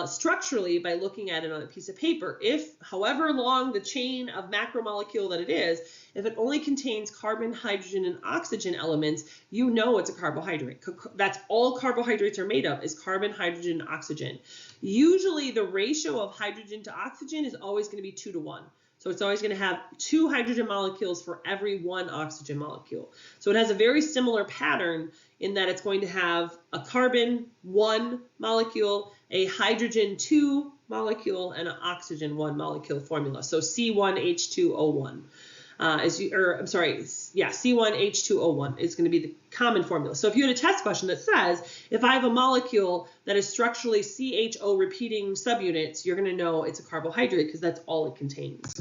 Speaker 1: structurally by looking at it on a piece of paper. If, however long the chain of macromolecule that it is, if it only contains carbon, hydrogen, and oxygen elements, you know it's a carbohydrate. That's all carbohydrates are made of, is carbon, hydrogen, and oxygen. Usually the ratio of hydrogen to oxygen is always going to be 2 to 1. So it's always going to have 2 hydrogen molecules for every 1 oxygen molecule. So it has a very similar pattern in that it's going to have a carbon 1 molecule, a hydrogen 2 molecule, and an oxygen 1 molecule formula. So C1H2O1. C1H2O1 is going to be the common formula. So if you had a test question that says, if I have a molecule that is structurally CHO repeating subunits, you're going to know it's a carbohydrate because that's all it contains.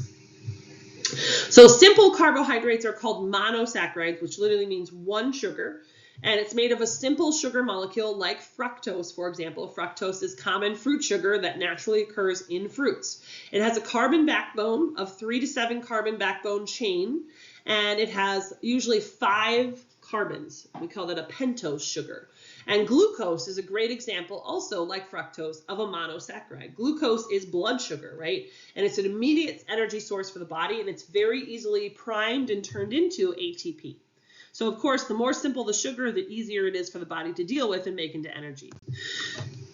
Speaker 1: So simple carbohydrates are called monosaccharides, which literally means one sugar. And it's made of a simple sugar molecule like fructose, for example. Fructose is common fruit sugar that naturally occurs in fruits. It has a carbon backbone of 3 to 7 carbon backbone chain, and it has usually 5 carbons. We call that a pentose sugar. And glucose is a great example, also like fructose, of a monosaccharide. Glucose is blood sugar, right? And it's an immediate energy source for the body, and it's very easily primed and turned into ATP. So of course, the more simple the sugar, the easier it is for the body to deal with and make into energy.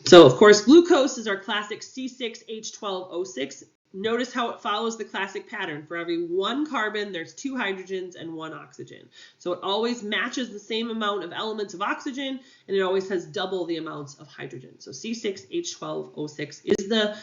Speaker 1: So of course, glucose is our classic C6H12O6. Notice how it follows the classic pattern. For every 1 carbon, there's 2 hydrogens and 1 oxygen. So it always matches the same amount of elements of oxygen, and it always has double the amounts of hydrogen. So C6H12O6 is the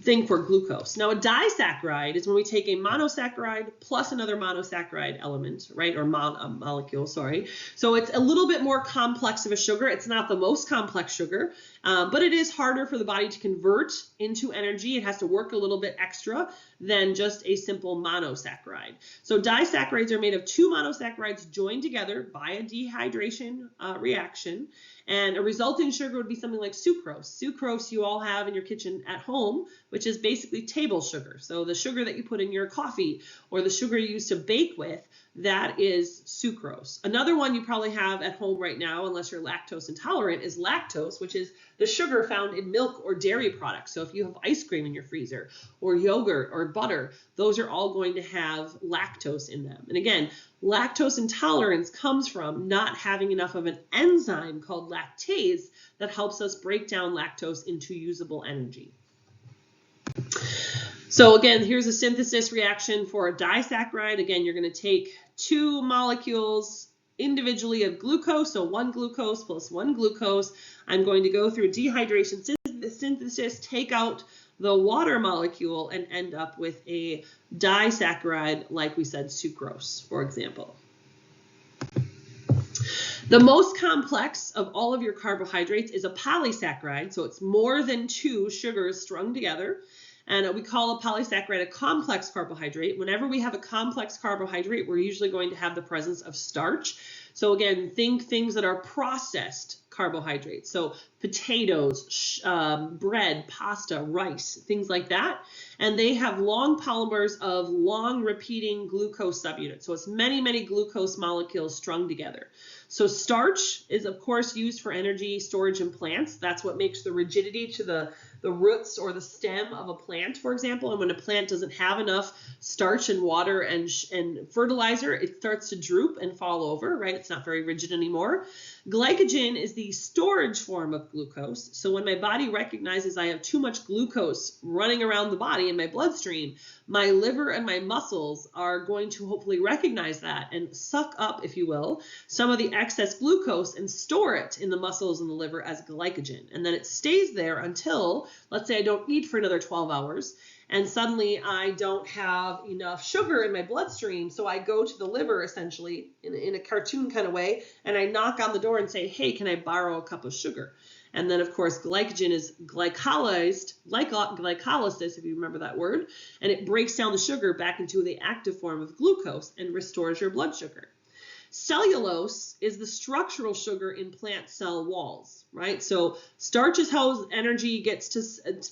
Speaker 1: thing for glucose. Now a disaccharide is when we take a monosaccharide plus another monosaccharide element, right, or molecule, sorry. So it's a little bit more complex of a sugar. It's not the most complex sugar, but it is harder for the body to convert into energy. It has to work a little bit extra than just a simple monosaccharide. So disaccharides are made of 2 monosaccharides joined together by a dehydration reaction. And a resulting sugar would be something like sucrose. Sucrose you all have in your kitchen at home, which is basically table sugar. So the sugar that you put in your coffee or the sugar you use to bake with, that is sucrose. Another one you probably have at home right now, unless you're lactose intolerant, is lactose, which is the sugar found in milk or dairy products. So if you have ice cream in your freezer or yogurt or butter, those are all going to have lactose in them. And again, lactose intolerance comes from not having enough of an enzyme called lactase that helps us break down lactose into usable energy. So again, here's a synthesis reaction for a disaccharide. Again, you're going to take 2 molecules individually of glucose, so 1 glucose plus 1 glucose. I'm going to go through dehydration synthesis, take out the water molecule, and end up with a disaccharide, like we said, sucrose, for example. The most complex of all of your carbohydrates is a polysaccharide, so it's more than 2 sugars strung together. And we call a polysaccharide a complex carbohydrate. Whenever we have a complex carbohydrate, we're usually going to have the presence of starch. So again, think things that are processed carbohydrates. So potatoes, bread, pasta, rice, things like that. And they have long polymers of long repeating glucose subunits. So it's many, many glucose molecules strung together. So starch is, of course, used for energy storage in plants. That's what makes the rigidity to the roots or the stem of a plant, for example. And when a plant doesn't have enough starch and water and fertilizer, it starts to droop and fall over, right? It's not very rigid anymore. Glycogen is the storage form of glucose. So when my body recognizes I have too much glucose running around the body in my bloodstream, my liver and my muscles are going to hopefully recognize that and suck up, if you will, some of the excess glucose and store it in the muscles and the liver as glycogen. And then it stays there until, let's say I don't eat for another 12 hours, and suddenly I don't have enough sugar in my bloodstream. So I go to the liver, essentially, in a cartoon kind of way, and I knock on the door and say, hey, can I borrow a cup of sugar? And then, of course, glycogen is glycolyzed, like glycolysis, if you remember that word, and it breaks down the sugar back into the active form of glucose and restores your blood sugar. Cellulose is the structural sugar in plant cell walls, right? So starch is how energy gets to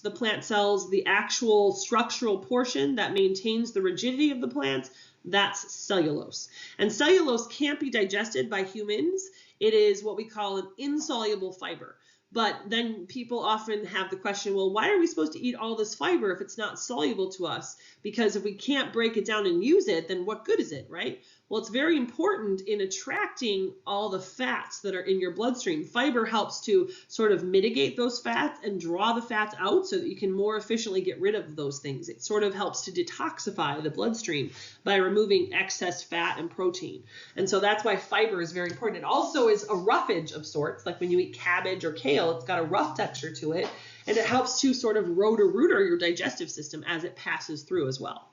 Speaker 1: the plant cells. The actual structural portion that maintains the rigidity of the plant, that's cellulose. And cellulose can't be digested by humans. It is what we call an insoluble fiber. But then people often have the question, well, why are we supposed to eat all this fiber if it's not soluble to us? Because if we can't break it down and use it, then what good is it, right? Well, it's very important in attracting all the fats that are in your bloodstream. Fiber helps to sort of mitigate those fats and draw the fats out so that you can more efficiently get rid of those things. It sort of helps to detoxify the bloodstream by removing excess fat and protein. And so that's why fiber is very important. It also is a roughage of sorts, like when you eat cabbage or kale, it's got a rough texture to it, and it helps to sort of rotor-rooter your digestive system as it passes through as well.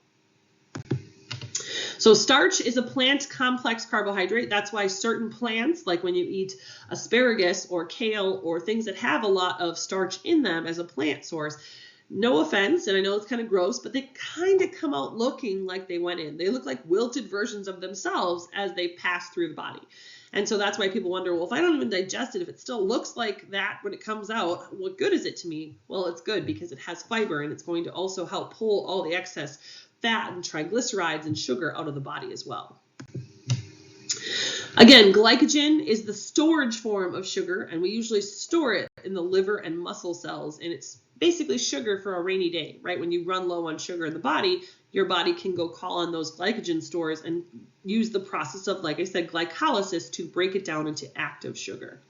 Speaker 1: So starch is a plant complex carbohydrate. That's why certain plants, like when you eat asparagus or kale or things that have a lot of starch in them as a plant source, no offense, and I know it's kind of gross, but they kind of come out looking like they went in. They look like wilted versions of themselves as they pass through the body. And so that's why people wonder, well, if I don't even digest it, if it still looks like that when it comes out, what good is it to me? Well, it's good because it has fiber, and it's going to also help pull all the excess fat and triglycerides and sugar out of the body as well. Again, glycogen is the storage form of sugar, and we usually store it in the liver and muscle cells, and it's basically sugar for a rainy day, right? When you run low on sugar in the body, your body can go call on those glycogen stores and use the process of, like I said, glycolysis to break it down into active sugar.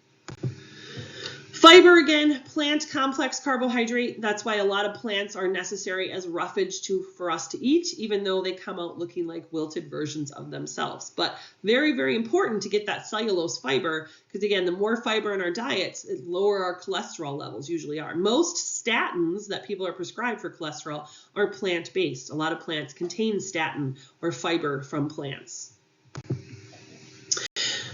Speaker 1: Fiber, again, plant complex carbohydrate. That's why a lot of plants are necessary as roughage for us to eat, even though they come out looking like wilted versions of themselves. But very, very important to get that cellulose fiber, because again, the more fiber in our diets, the lower our cholesterol levels usually are. Most statins that people are prescribed for cholesterol are plant-based. A lot of plants contain statin or fiber from plants.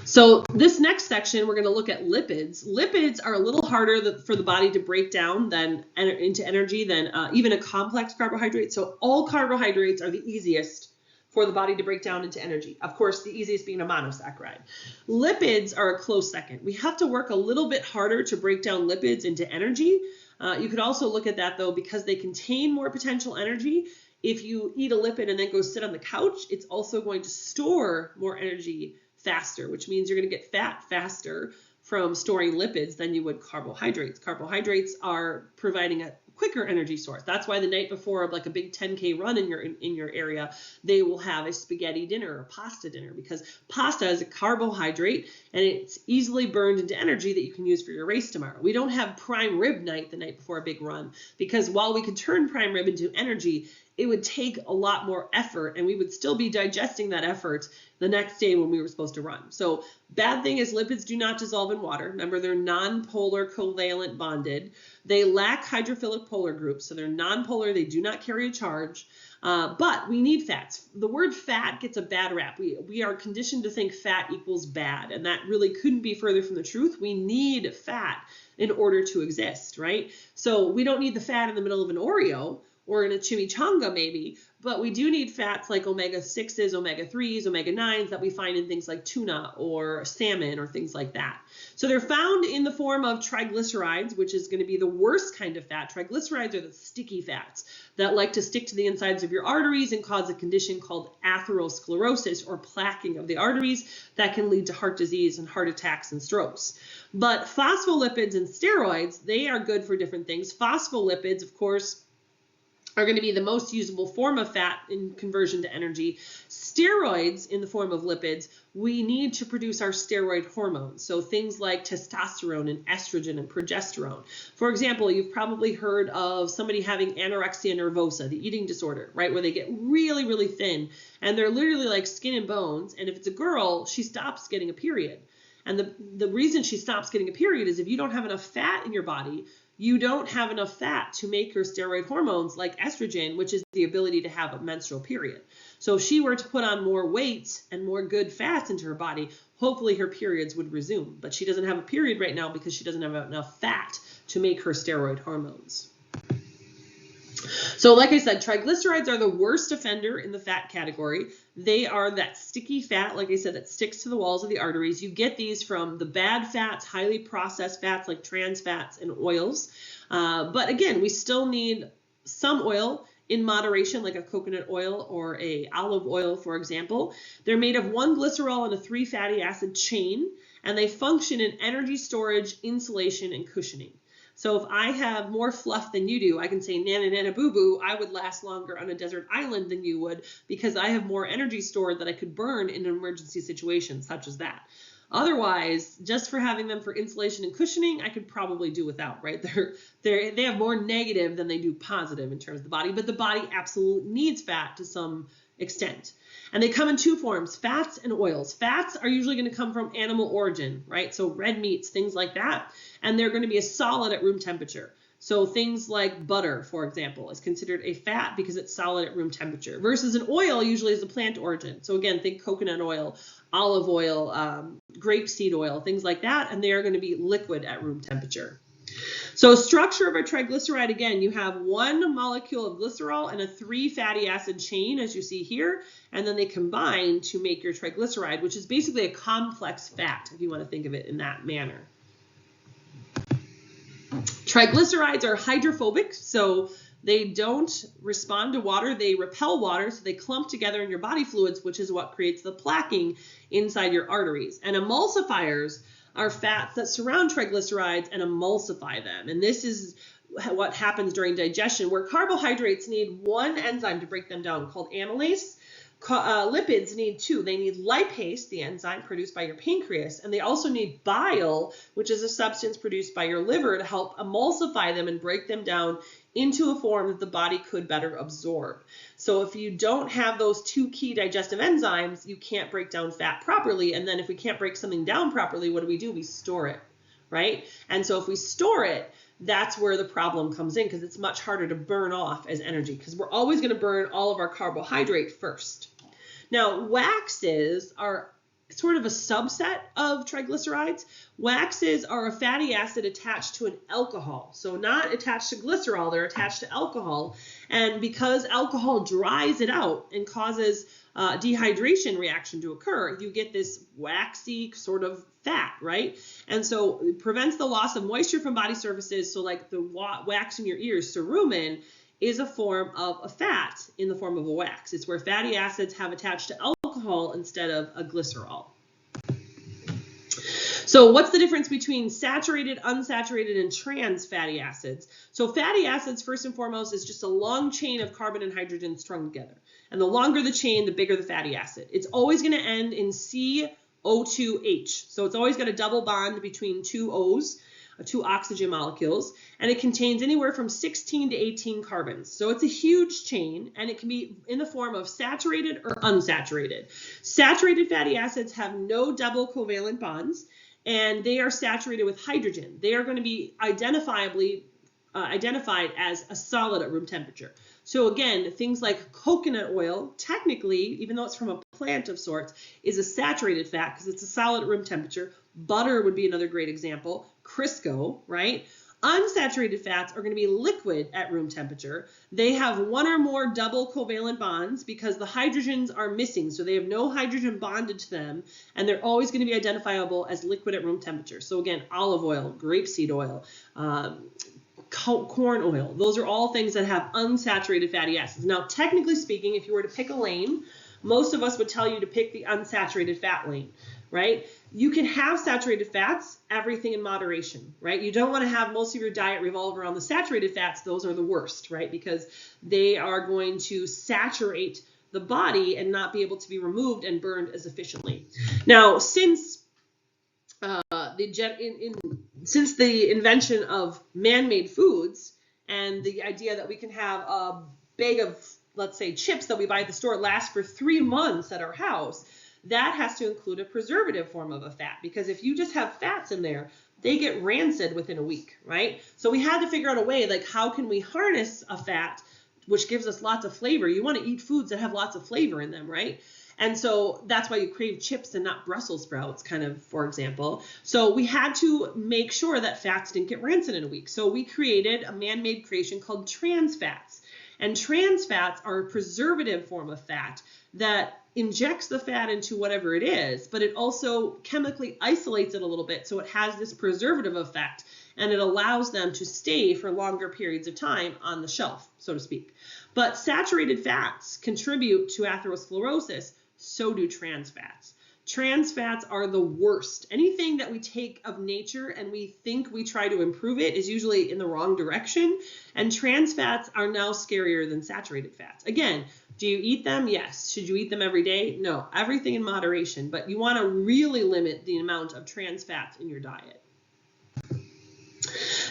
Speaker 1: So this next section, we're going to look at lipids. Lipids are a little harder for the body to break down into energy than even a complex carbohydrate. So all carbohydrates are the easiest for the body to break down into energy. Of course, the easiest being a monosaccharide. Lipids are a close second. We have to work a little bit harder to break down lipids into energy. You could also look at that, though, because they contain more potential energy. if you eat a lipid and then go sit on the couch, it's also going to store more energy faster, which means you're going to get fat faster from storing lipids than you would carbohydrates. Carbohydrates are providing a quicker energy source. That's why the night before like a big 10K run in your area, they will have a spaghetti dinner or pasta dinner, because pasta is a carbohydrate and it's easily burned into energy that you can use for your race tomorrow. We don't have prime rib night the night before a big run, because while we could turn prime rib into energy, it would take a lot more effort, and we would still be digesting that effort the next day when we were supposed to run. So bad thing is lipids do not dissolve in water. Remember, they're non-polar covalent bonded. They lack hydrophilic polar groups, so they're non-polar. They do not carry a charge. But we need fats. The word fat gets a bad rap. We are conditioned to think fat equals bad, and that really couldn't be further from the truth. We need fat in order to exist, right? So we don't need the fat in the middle of an Oreo or in a chimichanga maybe, but we do need fats like omega-6s, omega-3s, omega-9s that we find in things like tuna or salmon or things like that. So they're found in the form of triglycerides, which is going to be the worst kind of fat. Triglycerides are the sticky fats that like to stick to the insides of your arteries and cause a condition called atherosclerosis, or plaquing of the arteries, that can lead to heart disease and heart attacks and strokes. But phospholipids and steroids, they are good for different things. Phospholipids, of course, are going to be the most usable form of fat in conversion to energy. Steroids in the form of lipids, we need to produce our steroid hormones. So things like testosterone and estrogen and progesterone. For example, you've probably heard of somebody having anorexia nervosa, the eating disorder, right? Where they get really, really thin and they're literally like skin and bones. And if it's a girl, she stops getting a period. And the reason she stops getting a period is if you don't have enough fat in your body, you don't have enough fat to make your steroid hormones like estrogen, which is the ability to have a menstrual period. So if she were to put on more weight and more good fats into her body, hopefully her periods would resume. But she doesn't have a period right now because she doesn't have enough fat to make her steroid hormones. So like I said, triglycerides are the worst offender in the fat category. They are that sticky fat, like I said, that sticks to the walls of the arteries. You get these from the bad fats, highly processed fats like trans fats and oils. But again, we still need some oil in moderation, like a coconut oil or a olive oil, for example. They're made of 1 glycerol and a 3 fatty acid chain, and they function in energy storage, insulation, and cushioning. So if I have more fluff than you do, I can say, nana, nana, boo, boo, I would last longer on a desert island than you would because I have more energy stored that I could burn in an emergency situation such as that. Otherwise, just for having them for insulation and cushioning, I could probably do without, right? They have more negative than they do positive in terms of the body, but the body absolutely needs fat to some extent. And they come in 2 forms, fats and oils. Fats are usually going to come from animal origin, right? So red meats, things like that. And they're going to be a solid at room temperature. So things like butter, for example, is considered a fat because it's solid at room temperature, versus an oil usually is a plant origin. So again, think coconut oil, olive oil, grapeseed oil, things like that. And they are going to be liquid at room temperature. So structure of a triglyceride, again, you have 1 molecule of glycerol and a 3 fatty acid chain, as you see here, and then they combine to make your triglyceride, which is basically a complex fat, if you want to think of it in that manner. Triglycerides are hydrophobic, so they don't respond to water. They repel water, so they clump together in your body fluids, which is what creates the plaquing inside your arteries. And emulsifiers are fats that surround triglycerides and emulsify them. And this is what happens during digestion, where carbohydrates need 1 enzyme to break them down called amylase. Lipids need 2. They need lipase, the enzyme produced by your pancreas, and they also need bile, which is a substance produced by your liver to help emulsify them and break them down into a form that the body could better absorb. So if you don't have those 2 key digestive enzymes, you can't break down fat properly. And then if we can't break something down properly, what do? We store it, right? And so if we store it, that's where the problem comes in, because it's much harder to burn off as energy, because we're always going to burn all of our carbohydrate first. Now, waxes are sort of a subset of triglycerides. Waxes are a fatty acid attached to an alcohol. So not attached to glycerol, they're attached to alcohol. And because alcohol dries it out and causes dehydration reaction to occur, you get this waxy sort of fat, right? And so it prevents the loss of moisture from body surfaces. So like the wax in your ears, cerumen, is a form of a fat in the form of a wax. It's where fatty acids have attached to alcohol instead of a glycerol. So what's the difference between saturated, unsaturated, and trans fatty acids? So fatty acids, first and foremost, is just a long chain of carbon and hydrogen strung together. And the longer the chain, the bigger the fatty acid. It's always going to end in CO2H. So it's always got a double bond between two O's, two oxygen molecules, and it contains anywhere from 16 to 18 carbons. So it's a huge chain, and it can be in the form of saturated or unsaturated. Saturated fatty acids have no double covalent bonds, and they are saturated with hydrogen. They are going to be identified as a solid at room temperature. So again, things like coconut oil, technically, even though it's from a plant of sorts, is a saturated fat because it's a solid at room temperature. Butter would be another great example. Crisco, right? Unsaturated fats are going to be liquid at room temperature. They have one or more double covalent bonds because the hydrogens are missing, so they have no hydrogen bonded to them, and they're always going to be identifiable as liquid at room temperature. So again, olive oil, grapeseed oil, corn oil, those are all things that have unsaturated fatty acids. Now, technically speaking, if you were to pick a lane, most of us would tell you to pick the unsaturated fat lane, right? You can have saturated fats, everything in moderation, right? You don't want to have most of your diet revolve around the saturated fats. Those are the worst, right? Because they are going to saturate the body and not be able to be removed and burned as efficiently. Now, since the invention of man-made foods and the idea that we can have a bag of, let's say, chips that we buy at the store last for 3 months at our house, that has to include a preservative form of a fat, because if you just have fats in there, they get rancid within a week, right? So we had to figure out a way, like, how can we harness a fat which gives us lots of flavor? You want to eat foods that have lots of flavor in them, right? And so that's why you crave chips and not Brussels sprouts, kind of, for example. So we had to make sure that fats didn't get rancid in a week. So we created a man-made creation called trans fats. And trans fats are a preservative form of fat that injects the fat into whatever it is, but it also chemically isolates it a little bit, so it has this preservative effect, and it allows them to stay for longer periods of time on the shelf, so to speak. But saturated fats contribute to atherosclerosis, so do trans fats. Trans fats are the worst. Anything that we take of nature and we think we try to improve it is usually in the wrong direction, and trans fats are now scarier than saturated fats. Again, do you eat them? Yes. Should you eat them every day? No. Everything in moderation, but you want to really limit the amount of trans fats in your diet.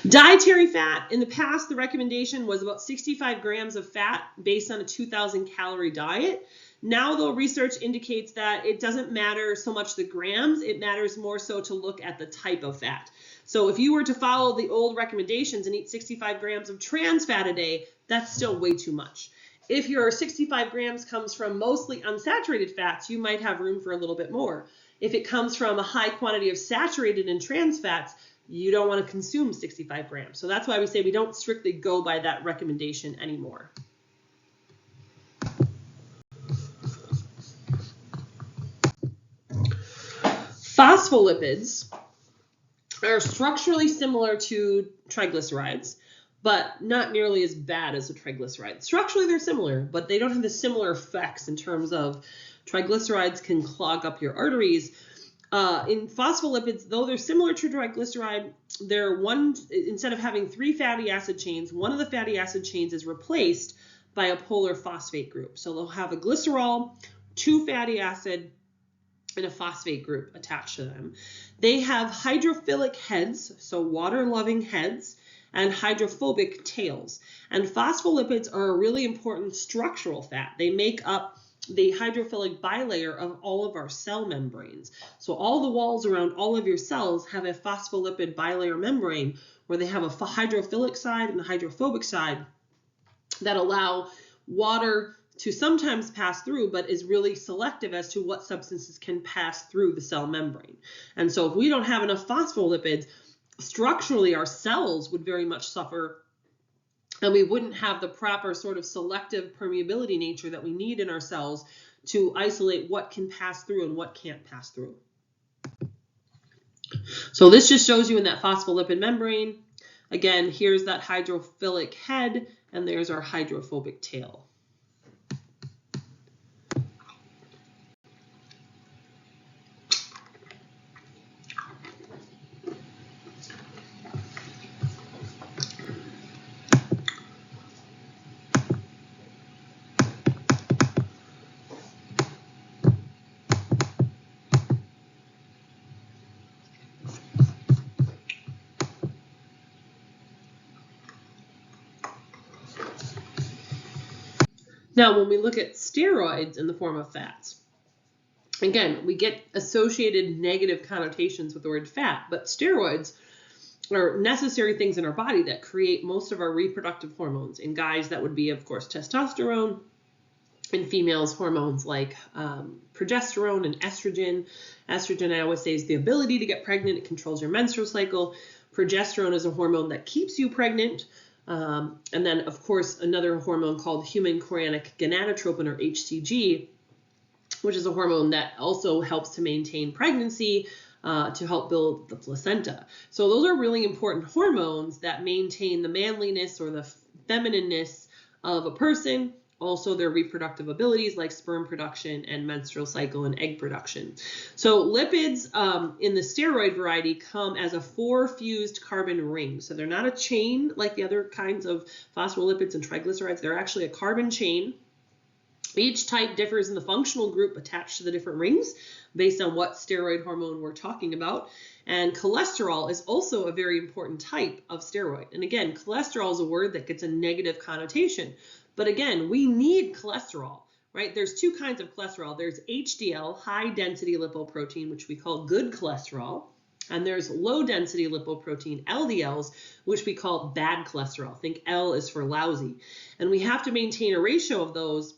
Speaker 1: Dietary fat. In the past, the recommendation was about 65 grams of fat based on a 2,000 calorie diet. Now, though, research indicates that it doesn't matter so much the grams, it matters more so to look at the type of fat. So if you were to follow the old recommendations and eat 65 grams of trans fat a day, that's still way too much. If your 65 grams comes from mostly unsaturated fats, you might have room for a little bit more. If it comes from a high quantity of saturated and trans fats, you don't want to consume 65 grams. So that's why we say we don't strictly go by that recommendation anymore. Phospholipids are structurally similar to triglycerides, but not nearly as bad as a triglyceride. Structurally, they're similar, but they don't have the similar effects in terms of triglycerides can clog up your arteries. In phospholipids, though they're similar to triglyceride, instead of having 3 fatty acid chains, one of the fatty acid chains is replaced by a polar phosphate group. So they'll have a glycerol, 2 fatty acid, and a phosphate group attached to them. They have hydrophilic heads, so water-loving heads, and hydrophobic tails. And phospholipids are a really important structural fat. They make up the hydrophilic bilayer of all of our cell membranes. So all the walls around all of your cells have a phospholipid bilayer membrane where they have a hydrophilic side and a hydrophobic side that allow water to sometimes pass through, but is really selective as to what substances can pass through the cell membrane. And so if we don't have enough phospholipids, structurally our cells would very much suffer, and we wouldn't have the proper sort of selective permeability nature that we need in our cells to isolate what can pass through and what can't pass through. So this just shows you in that phospholipid membrane, Again, here's that hydrophilic head, and there's our hydrophobic tail. Now, when we look at steroids in the form of fats, again, we get associated negative connotations with the word fat, but steroids are necessary things in our body that create most of our reproductive hormones. In guys, that would be, of course, testosterone. In females, hormones like progesterone and estrogen. Estrogen, I always say, is the ability to get pregnant. It controls your menstrual cycle. Progesterone is a hormone that keeps you pregnant. And then, of course, another hormone called human chorionic gonadotropin, or HCG, which is a hormone that also helps to maintain pregnancy, to help build the placenta. So those are really important hormones that maintain the manliness or the feminineness of a person. Also their reproductive abilities like sperm production and menstrual cycle and egg production. So lipids in the steroid variety come as a 4-fused carbon ring. So they're not a chain like the other kinds of phospholipids and triglycerides. They're actually a carbon chain. Each type differs in the functional group attached to the different rings based on what steroid hormone we're talking about. And cholesterol is also a very important type of steroid. And again, cholesterol is a word that gets a negative connotation. But again, we need cholesterol, right? There's two kinds of cholesterol. There's HDL, high density lipoprotein, which we call good cholesterol. And there's low density lipoprotein, LDLs, which we call bad cholesterol. Think L is for lousy. And we have to maintain a ratio of those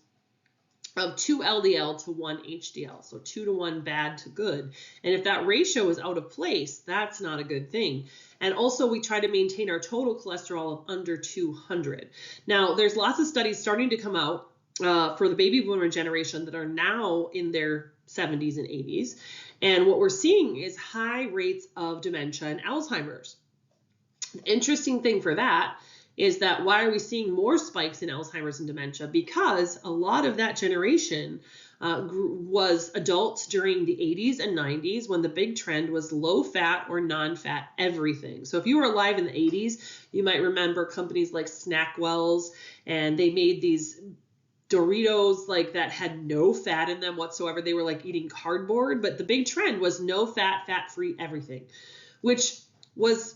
Speaker 1: of 2 LDL to 1 HDL, so 2 to 1 bad to good. And if that ratio is out of place, that's not a good thing. And also we try to maintain our total cholesterol of under 200. Now, there's lots of studies starting to come out for the baby boomer generation that are now in their 70s and 80s. And what we're seeing is high rates of dementia and Alzheimer's. The interesting thing for that is that why are we seeing more spikes in Alzheimer's and dementia? Because a lot of that generation was adults during the 80s and 90s when the big trend was low fat or non-fat everything. So if you were alive in the 80s, you might remember companies like Snackwells, and they made these Doritos like that had no fat in them whatsoever. They were like eating cardboard, but the big trend was no fat, fat-free everything, which was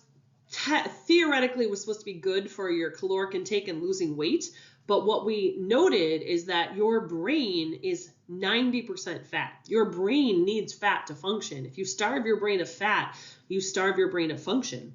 Speaker 1: theoretically was supposed to be good for your caloric intake and losing weight. But what we noted is that your brain is 90% fat. Your brain needs fat to function. If you starve your brain of fat, you starve your brain of function.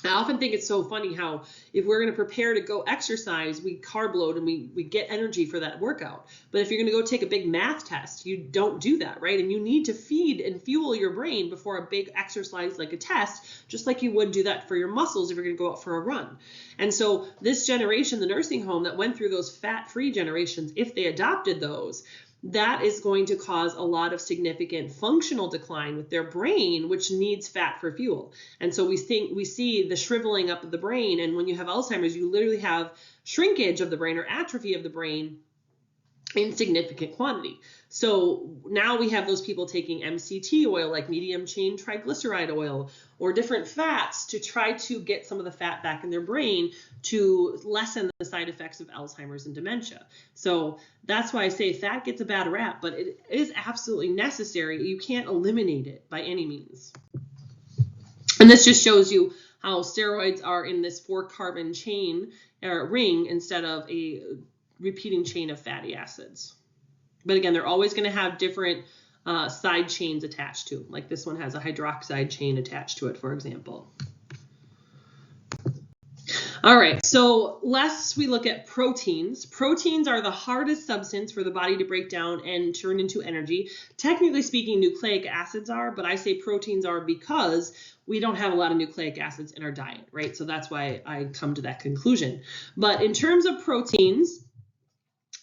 Speaker 1: I often think it's so funny how if we're going to prepare to go exercise, we carb load and we get energy for that workout. But if you're going to go take a big math test, you don't do that, right? And you need to feed and fuel your brain before a big exercise like a test, just like you would do that for your muscles if you're going to go out for a run. And so this generation, the nursing home that went through those fat-free generations, if they adopted those, that is going to cause a lot of significant functional decline with their brain, which needs fat for fuel. And so we see the shriveling up of the brain. And when you have Alzheimer's, you literally have shrinkage of the brain or atrophy of the brain in significant quantity. So now we have those people taking MCT oil, like medium chain triglyceride oil, or different fats to try to get some of the fat back in their brain to lessen the side effects of Alzheimer's and dementia. So that's why I say fat gets a bad rap, but it is absolutely necessary. You can't eliminate it by any means. And this just shows you how steroids are in this 4-carbon chain or ring instead of a repeating chain of fatty acids. But again, they're always going to have different side chains attached to them. Like this one has a hydroxide chain attached to it, for example. All right, so last we look at proteins. Proteins are the hardest substance for the body to break down and turn into energy. Technically speaking, nucleic acids are, but I say proteins are because we don't have a lot of nucleic acids in our diet, right? So that's why I come to that conclusion. But in terms of proteins,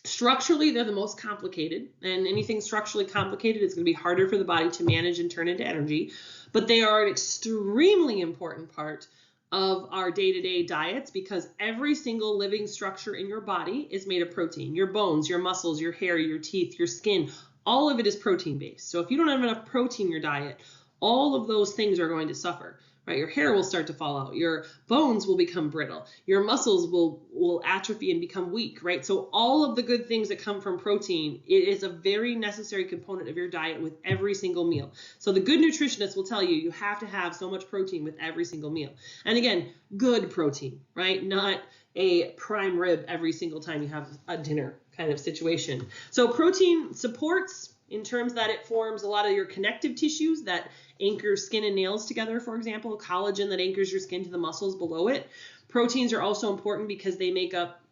Speaker 1: structurally, they're the most complicated, and anything structurally complicated is going to be harder for the body to manage and turn into energy, but they are an extremely important part of our day-to-day diets because every single living structure in your body is made of protein. Your bones, your muscles, your hair, your teeth, your skin, all of it is protein-based. So if you don't have enough protein in your diet, all of those things are going to suffer. Right? Your hair will start to fall out. Your bones will become brittle. Your muscles will atrophy and become weak, right? So all of the good things that come from protein, it is a very necessary component of your diet with every single meal. So the good nutritionist will tell you, you have to have so much protein with every single meal. And again, good protein, right? Not a prime rib every single time you have a dinner kind of situation. So protein supports in terms that it forms a lot of your connective tissues that anchor skin and nails together, for example, collagen that anchors your skin to the muscles below it. Proteins are also important because they make up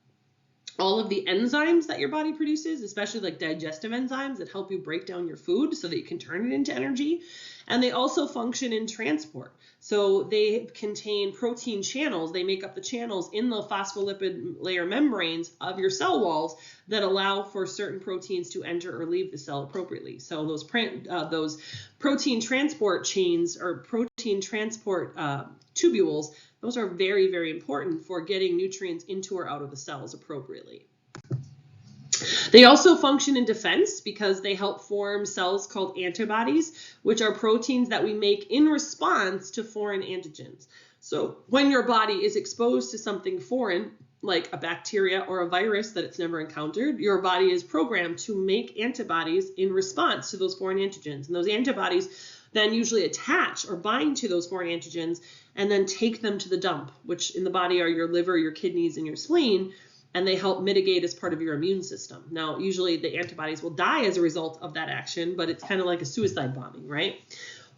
Speaker 1: all of the enzymes that your body produces, especially like digestive enzymes that help you break down your food so that you can turn it into energy. And they also function in transport. So they contain protein channels. They make up the channels in the phospholipid layer membranes of your cell walls that allow for certain proteins to enter or leave the cell appropriately. So those protein transport chains or protein transport tubules, those are very, very important for getting nutrients into or out of the cells appropriately. They also function in defense because they help form cells called antibodies, which are proteins that we make in response to foreign antigens. So when your body is exposed to something foreign, like a bacteria or a virus that it's never encountered, your body is programmed to make antibodies in response to those foreign antigens. And those antibodies then usually attach or bind to those foreign antigens and then take them to the dump, which in the body are your liver, your kidneys, and your spleen, and they help mitigate as part of your immune system. Now, usually the antibodies will die as a result of that action, but it's kind of like a suicide bombing, right?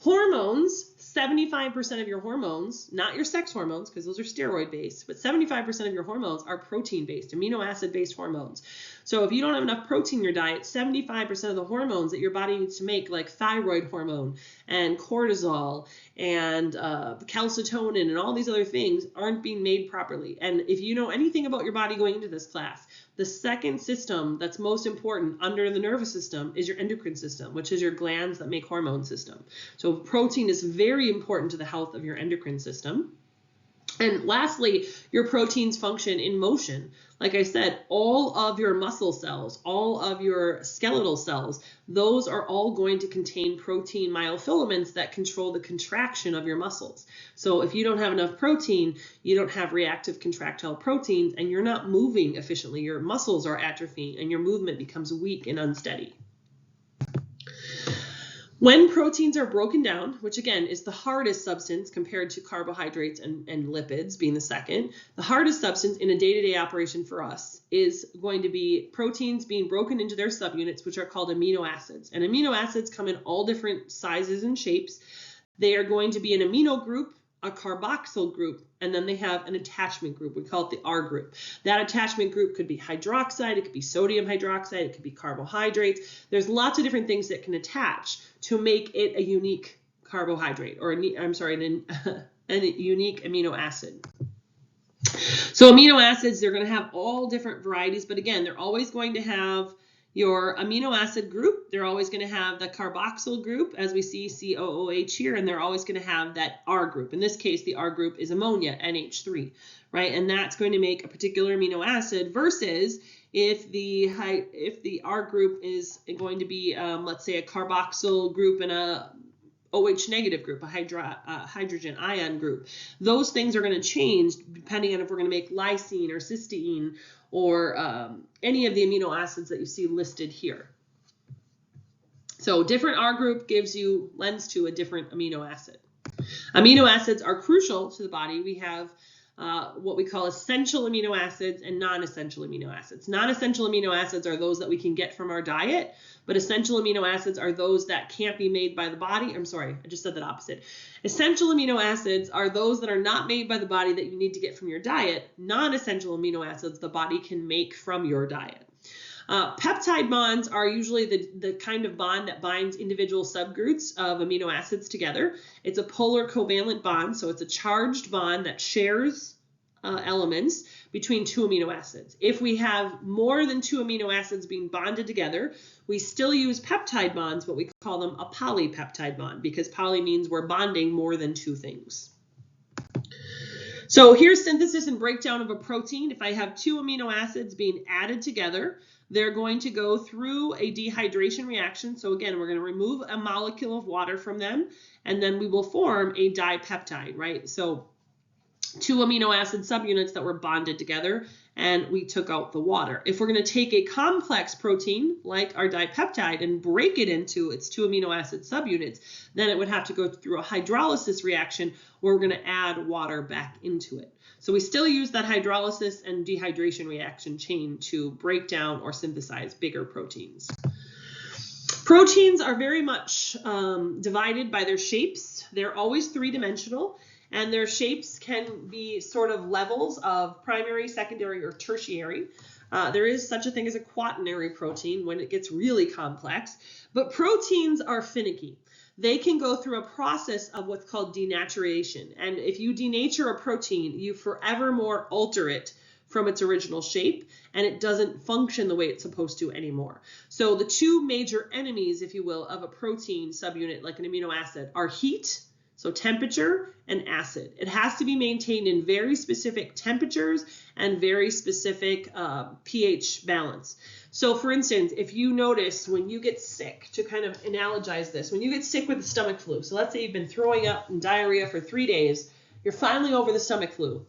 Speaker 1: Hormones, 75% of your hormones, not your sex hormones, because those are steroid-based, but 75% of your hormones are protein-based, amino acid-based hormones. So if you don't have enough protein in your diet, 75% of the hormones that your body needs to make, like thyroid hormone and cortisol and calcitonin and all these other things, aren't being made properly. And if you know anything about your body going into this class, the second system that's most important under the nervous system is your endocrine system, which is your glands that make hormone system. So protein is very important to the health of your endocrine system. And lastly, your proteins function in motion. Like I said, all of your muscle cells, all of your skeletal cells, those are all going to contain protein myofilaments that control the contraction of your muscles. So if you don't have enough protein, you don't have reactive contractile proteins, and you're not moving efficiently. Your muscles are atrophying, and your movement becomes weak and unsteady. When proteins are broken down, which again is the hardest substance compared to carbohydrates and lipids being the second, the hardest substance in a day-to-day operation for us is going to be proteins being broken into their subunits, which are called amino acids. And amino acids come in all different sizes and shapes. They are going to be an amino group, a carboxyl group, and then they have an attachment group. We call it the R group. That attachment group could be hydroxide, it could be sodium hydroxide, it could be carbohydrates. There's lots of different things that can attach to make it a unique carbohydrate, or a unique amino acid. So amino acids, they're going to have all different varieties, but again, they're always going to have your amino acid group. They're always going to have the carboxyl group, as we see COOH here, and they're always going to have that R group. In this case, the R group is ammonia, NH3, right? And that's going to make a particular amino acid versus if the R group is going to be, let's say, a carboxyl group and a OH negative group, a hydrogen ion group. Those things are going to change depending on if we're going to make lysine or cysteine or any of the amino acids that you see listed here. So different R group lends to a different amino acid. Amino acids are crucial to the body. We have what we call essential amino acids and non-essential amino acids. Non-essential amino acids are those that we can get from our diet, but essential amino acids are those that can't be made by the body. I'm sorry, I just said that opposite. Essential amino acids are those that are not made by the body that you need to get from your diet. Non-essential amino acids the body can make from your diet. Peptide bonds are usually the kind of bond that binds individual subgroups of amino acids together. It's a polar covalent bond, so it's a charged bond that shares elements between two amino acids. If we have more than two amino acids being bonded together, we still use peptide bonds, but we call them a polypeptide bond because poly means we're bonding more than two things. So here's synthesis and breakdown of a protein. If I have two amino acids being added together, they're going to go through a dehydration reaction. So again, we're going to remove a molecule of water from them, and then we will form a dipeptide, right? So two amino acid subunits that were bonded together, and we took out the water. If we're going to take a complex protein like our dipeptide and break it into its two amino acid subunits, then it would have to go through a hydrolysis reaction where we're going to add water back into it. So we still use that hydrolysis and dehydration reaction chain to break down or synthesize bigger proteins. Proteins are very much divided by their shapes. They're always three-dimensional. And their shapes can be sort of levels of primary, secondary, or tertiary. There is such a thing as a quaternary protein when it gets really complex. But proteins are finicky. They can go through a process of what's called denaturation. And if you denature a protein, you forevermore alter it from its original shape, and it doesn't function the way it's supposed to anymore. So the two major enemies, if you will, of a protein subunit like an amino acid are heat, so temperature, and acid. It has to be maintained in very specific temperatures and very specific pH balance. So for instance, if you notice when you get sick, to kind of analogize this, when you get sick with the stomach flu, so let's say you've been throwing up and diarrhea for 3 days, you're finally over the stomach flu,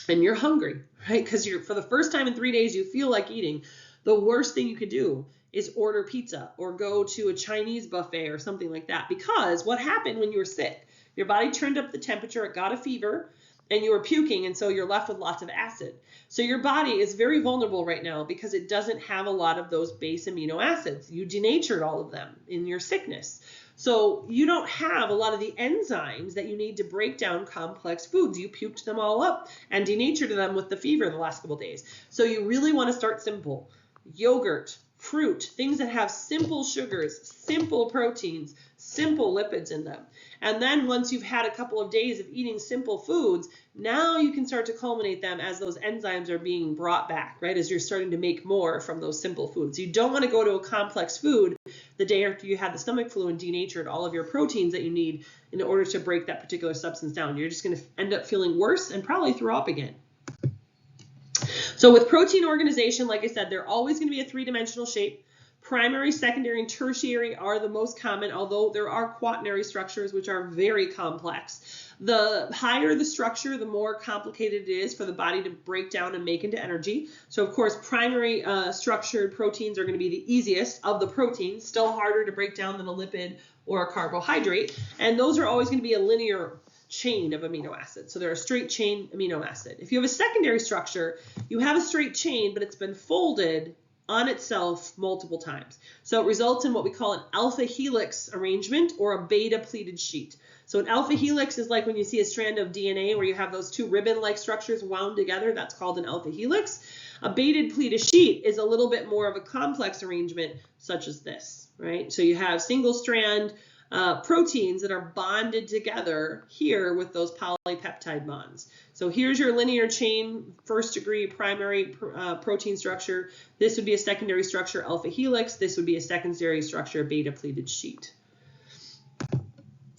Speaker 1: and you're hungry, right? Because for the first time in 3 days, you feel like eating. The worst thing you could do is order pizza or go to a Chinese buffet or something like that. Because what happened when you were sick? Your body turned up the temperature, it got a fever, and you were puking, and so you're left with lots of acid. So your body is very vulnerable right now because it doesn't have a lot of those base amino acids. You denatured all of them in your sickness. So you don't have a lot of the enzymes that you need to break down complex foods. You puked them all up and denatured them with the fever the last couple of days. So you really want to start simple. Yogurt, fruit, things that have simple sugars, simple proteins, simple lipids in them. And then once you've had a couple of days of eating simple foods, now you can start to culminate them as those enzymes are being brought back, right? As you're starting to make more from those simple foods. You don't want to go to a complex food the day after you had the stomach flu and denatured all of your proteins that you need in order to break that particular substance down. You're just going to end up feeling worse and probably throw up again. So with protein organization, like I said, they're always going to be a three-dimensional shape. Primary, secondary, and tertiary are the most common, although there are quaternary structures which are very complex. The higher the structure, the more complicated it is for the body to break down and make into energy. So of course, primary structured proteins are going to be the easiest of the proteins, still harder to break down than a lipid or a carbohydrate. And those are always going to be a linear chain of amino acids. So they're a straight chain amino acid. If you have a secondary structure, you have a straight chain, but it's been folded on itself multiple times. So it results in what we call an alpha helix arrangement or a beta pleated sheet. So an alpha helix is like when you see a strand of DNA where you have those two ribbon-like structures wound together. That's called an alpha helix. A beta pleated sheet is a little bit more of a complex arrangement, such as this, right? So you have single strand proteins that are bonded together here with those polypeptide bonds. So here's your linear chain, first degree primary protein structure. This would be a secondary structure, alpha helix. This would be a secondary structure, beta pleated sheet.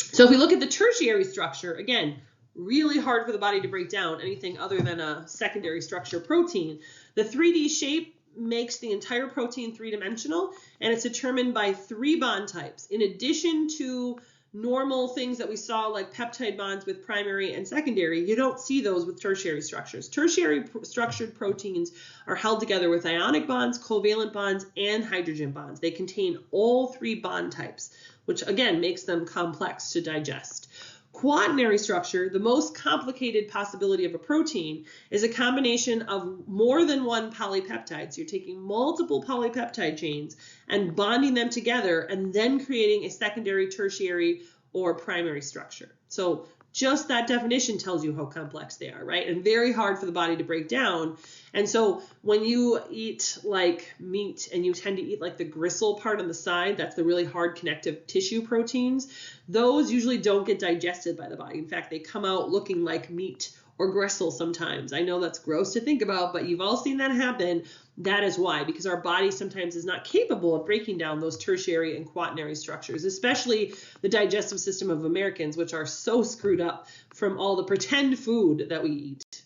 Speaker 1: So if we look at the tertiary structure, again, really hard for the body to break down anything other than a secondary structure protein. The 3D shape makes the entire protein three-dimensional, and it's determined by 3 bond types. In addition to normal things that we saw like peptide bonds with primary and secondary, you don't see those with tertiary structures. Tertiary structured proteins are held together with ionic bonds, covalent bonds, and hydrogen bonds. They contain all 3 bond types, which again makes them complex to digest. Quaternary structure, the most complicated possibility of a protein, is a combination of more than one polypeptide. So you're taking multiple polypeptide chains and bonding them together and then creating a secondary, tertiary, or primary structure. So just that definition tells you how complex they are, right? And very hard for the body to break down. And so when you eat like meat and you tend to eat like the gristle part on the side, that's the really hard connective tissue proteins, those usually don't get digested by the body. In fact, they come out looking like meat or gristle sometimes. I know that's gross to think about, but you've all seen that happen. That is why, because our body sometimes is not capable of breaking down those tertiary and quaternary structures, especially the digestive system of Americans, which are so screwed up from all the pretend food that we eat.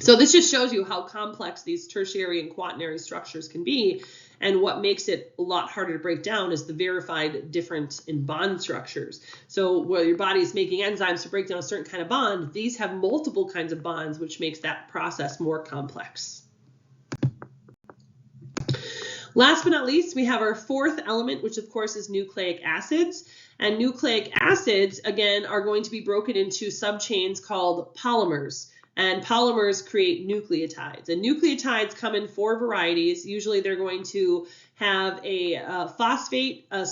Speaker 1: So this just shows you how complex these tertiary and quaternary structures can be, and what makes it a lot harder to break down is the verified difference in bond structures. So where your body is making enzymes to break down a certain kind of bond, these have multiple kinds of bonds, which makes that process more complex. Last but not least, we have our fourth element, which of course is nucleic acids. And nucleic acids, again, are going to be broken into subchains called polymers. And polymers create nucleotides. And nucleotides come in 4 varieties. Usually they're going to have a phosphate, a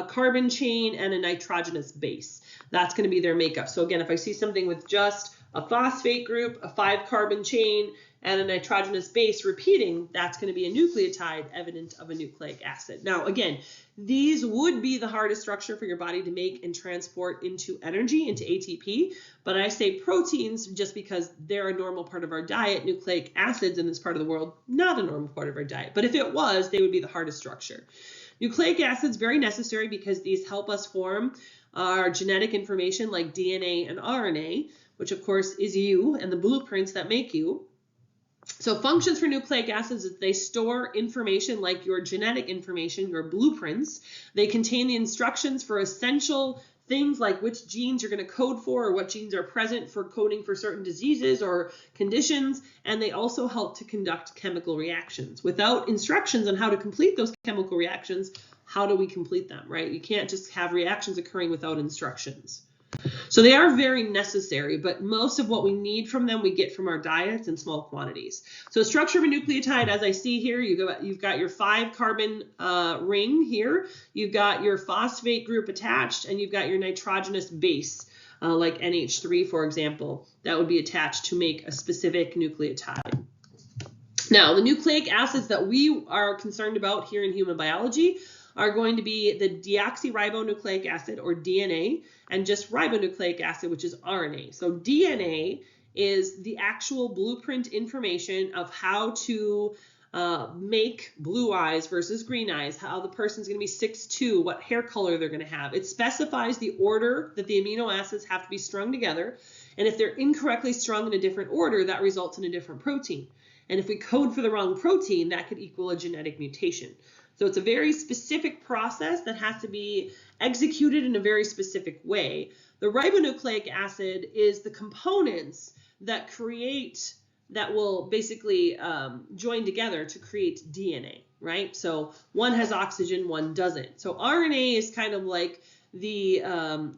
Speaker 1: carbon chain, and a nitrogenous base. That's going to be their makeup. So again, if I see something with just a phosphate group, a 5-carbon chain, and a nitrogenous base repeating, that's going to be a nucleotide, evident of a nucleic acid. Now, again, these would be the hardest structure for your body to make and transport into energy, into ATP. But I say proteins just because they're a normal part of our diet. Nucleic acids in this part of the world, not a normal part of our diet. But if it was, they would be the hardest structure. Nucleic acids, very necessary because these help us form our genetic information like DNA and RNA, which of course is you and the blueprints that make you. So functions for nucleic acids is they store information like your genetic information, your blueprints. They contain the instructions for essential things like which genes you're going to code for, or what genes are present for coding for certain diseases or conditions. And they also help to conduct chemical reactions. Without instructions on how to complete those chemical reactions, how do we complete them, right? You can't just have reactions occurring without instructions. So they are very necessary, but most of what we need from them we get from our diets in small quantities. So the structure of a nucleotide, as I see here, you've got your 5-carbon ring here, you've got your phosphate group attached, and you've got your nitrogenous base, like NH3, for example, that would be attached to make a specific nucleotide. Now, the nucleic acids that we are concerned about here in human biology are going to be the deoxyribonucleic acid, or DNA, and just ribonucleic acid, which is RNA. So DNA is the actual blueprint information of how to make blue eyes versus green eyes, how the person's going to be 6'2", what hair color they're going to have. It specifies the order that the amino acids have to be strung together, and if they're incorrectly strung in a different order, that results in a different protein. And if we code for the wrong protein, that could equal a genetic mutation. So it's a very specific process that has to be executed in a very specific way. The ribonucleic acid is the components that will basically join together to create DNA, right? So one has oxygen, one doesn't. So RNA is kind of like the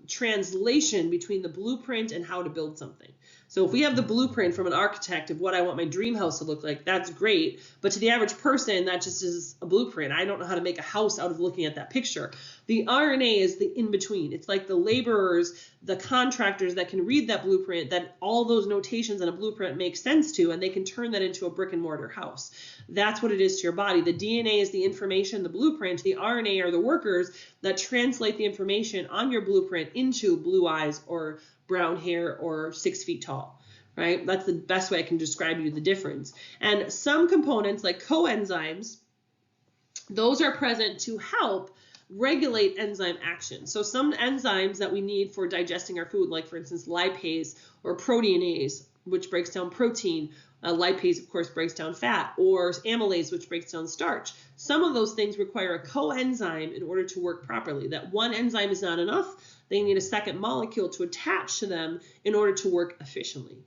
Speaker 1: translation between the blueprint and how to build something. So if we have the blueprint from an architect of what I want my dream house to look like, that's great. But to the average person, that just is a blueprint. I don't know how to make a house out of looking at that picture. The RNA is the in-between. It's like the laborers, the contractors that can read that blueprint, that all those notations in a blueprint make sense to, and they can turn that into a brick and mortar house. That's what it is to your body. The DNA is the information, the blueprint. The RNA are the workers that translate the information on your blueprint into blue eyes or brown hair or 6 feet tall, right? That's the best way I can describe you the difference. And some components like coenzymes, those are present to help regulate enzyme action. So some enzymes that we need for digesting our food, like for instance, lipase or proteinase, which breaks down protein, lipase of course breaks down fat, or amylase, which breaks down starch. Some of those things require a coenzyme in order to work properly. That one enzyme is not enough. They need a second molecule to attach to them in order to work efficiently.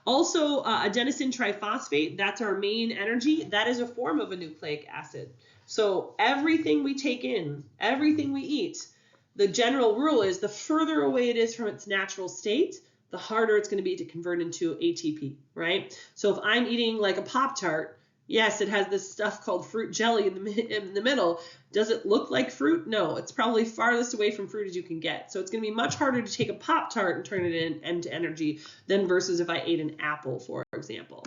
Speaker 1: Also, adenosine triphosphate, that's our main energy. That is a form of a nucleic acid. So everything we take in, everything we eat, the general rule is the further away it is from its natural state, the harder it's going to be to convert into ATP, right? So if I'm eating like a Pop-Tart, yes, it has this stuff called fruit jelly in the middle. Does it look like fruit? No, it's probably farthest away from fruit as you can get. So it's going to be much harder to take a Pop-Tart and turn it into energy than versus if I ate an apple, for example.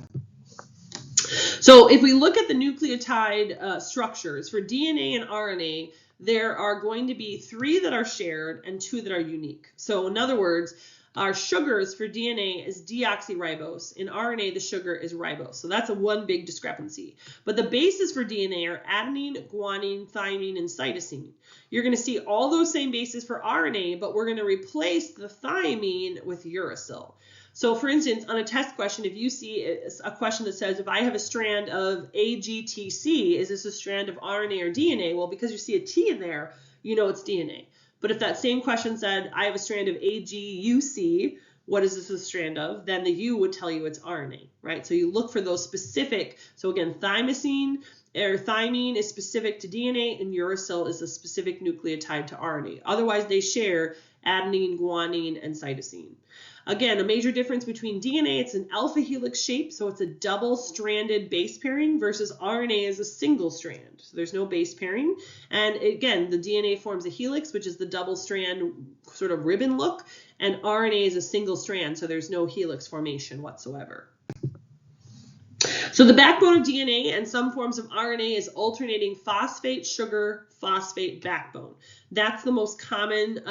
Speaker 1: So if we look at the nucleotide structures for DNA and RNA, there are going to be 3 that are shared and 2 that are unique. So in other words, Our sugars for DNA is deoxyribose. In RNA, the sugar is ribose. So that's one big discrepancy. But the bases for DNA are adenine, guanine, thymine, and cytosine. You're going to see all those same bases for RNA, but we're going to replace the thymine with uracil. So for instance, on a test question, if you see a question that says, if I have a strand of AGTC, is this a strand of RNA or DNA? Well, because you see a T in there, you know it's DNA. But if that same question said, I have a strand of AGUC, what is this a strand of? Then the U would tell you it's RNA, right? So you look for those specific. So again, thymine is specific to DNA, and uracil is a specific nucleotide to RNA. Otherwise, they share adenine, guanine, and cytosine. Again, a major difference between DNA, it's an alpha helix shape, so it's a double-stranded base pairing, versus RNA is a single strand. So there's no base pairing. And again, the DNA forms a helix, which is the double strand sort of ribbon look, and RNA is a single strand, so there's no helix formation whatsoever. So the backbone of DNA and some forms of RNA is alternating phosphate, sugar, phosphate backbone. That's the most common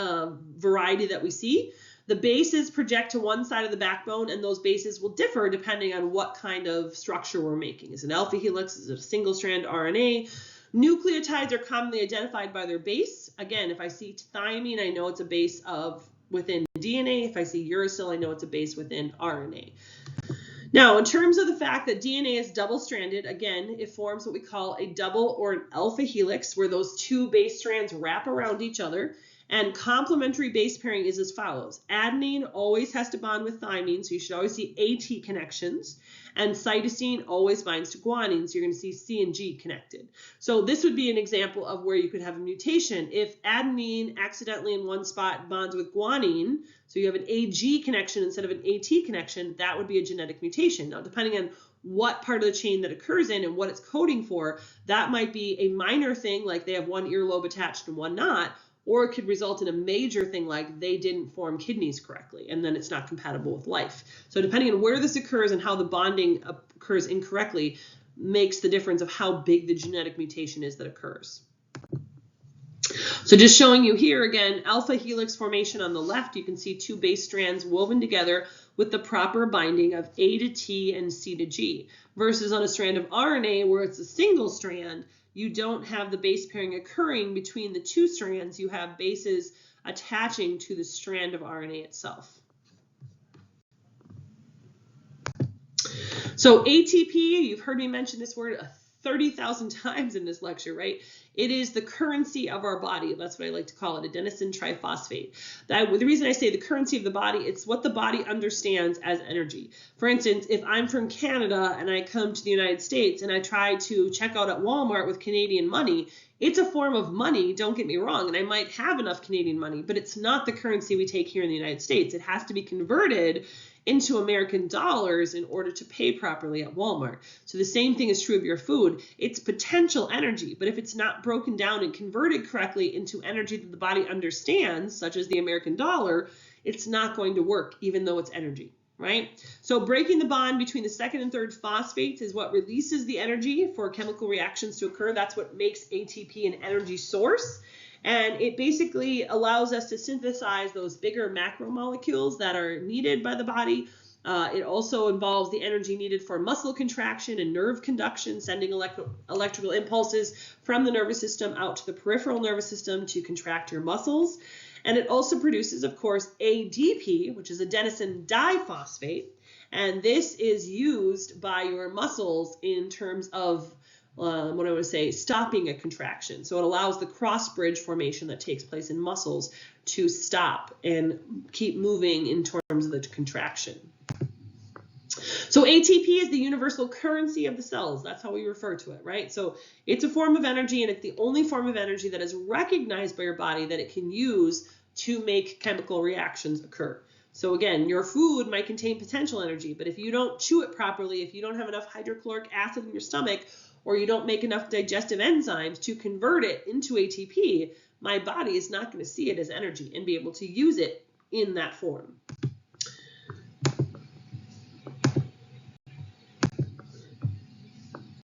Speaker 1: variety that we see. The bases project to one side of the backbone, and those bases will differ depending on what kind of structure we're making. Is it an alpha helix? Is it a single strand RNA? Nucleotides are commonly identified by their base. Again, if I see thymine, I know it's a base within DNA. If I see uracil, I know it's a base within RNA. Now, in terms of the fact that DNA is double-stranded, again, it forms what we call a double or an alpha helix, where those two base strands wrap around each other. And complementary base pairing is as follows. Adenine always has to bond with thymine, so you should always see AT connections. And cytosine always binds to guanine, so you're going to see C and G connected. So this would be an example of where you could have a mutation. If adenine accidentally in one spot bonds with guanine, so you have an AG connection instead of an AT connection, that would be a genetic mutation. Now, depending on what part of the chain that occurs in and what it's coding for, that might be a minor thing, like they have one earlobe attached and one not, or it could result in a major thing like they didn't form kidneys correctly, and then it's not compatible with life. So depending on where this occurs and how the bonding occurs incorrectly makes the difference of how big the genetic mutation is that occurs. So just showing you here again, alpha helix formation on the left, you can see two base strands woven together with the proper binding of A to T and C to G, versus on a strand of RNA where it's a single strand, you don't have the base pairing occurring between the two strands. You have bases attaching to the strand of RNA itself. So ATP, you've heard me mention this word 30,000 times in this lecture, right? It is the currency of our body. That's what I like to call it, adenosine triphosphate. The reason I say the currency of the body, it's what the body understands as energy. For instance, if I'm from Canada and I come to the United States and I try to check out at Walmart with Canadian money, it's a form of money, don't get me wrong, and I might have enough Canadian money, but it's not the currency we take here in the United States. It has to be converted into American dollars in order to pay properly at Walmart. So the same thing is true of your food. It's potential energy, but if it's not broken down and converted correctly into energy that the body understands, such as the American dollar, it's not going to work, even though it's energy, right? So breaking the bond between the second and third phosphates is what releases the energy for chemical reactions to occur. That's what makes ATP an energy source. And it basically allows us to synthesize those bigger macromolecules that are needed by the body. It also involves the energy needed for muscle contraction and nerve conduction, sending electrical impulses from the nervous system out to the peripheral nervous system to contract your muscles. And it also produces, of course, ADP, which is adenosine diphosphate. And this is used by your muscles in terms of what I want to say, stopping a contraction. So it allows the cross bridge formation that takes place in muscles to stop and keep moving in terms of the contraction. So ATP is the universal currency of the cells. That's how we refer to it, right? So it's a form of energy, and it's the only form of energy that is recognized by your body that it can use to make chemical reactions occur. So again, your food might contain potential energy, but if you don't chew it properly, if you don't have enough hydrochloric acid in your stomach, or you don't make enough digestive enzymes to convert it into ATP, my body is not going to see it as energy and be able to use it in that form.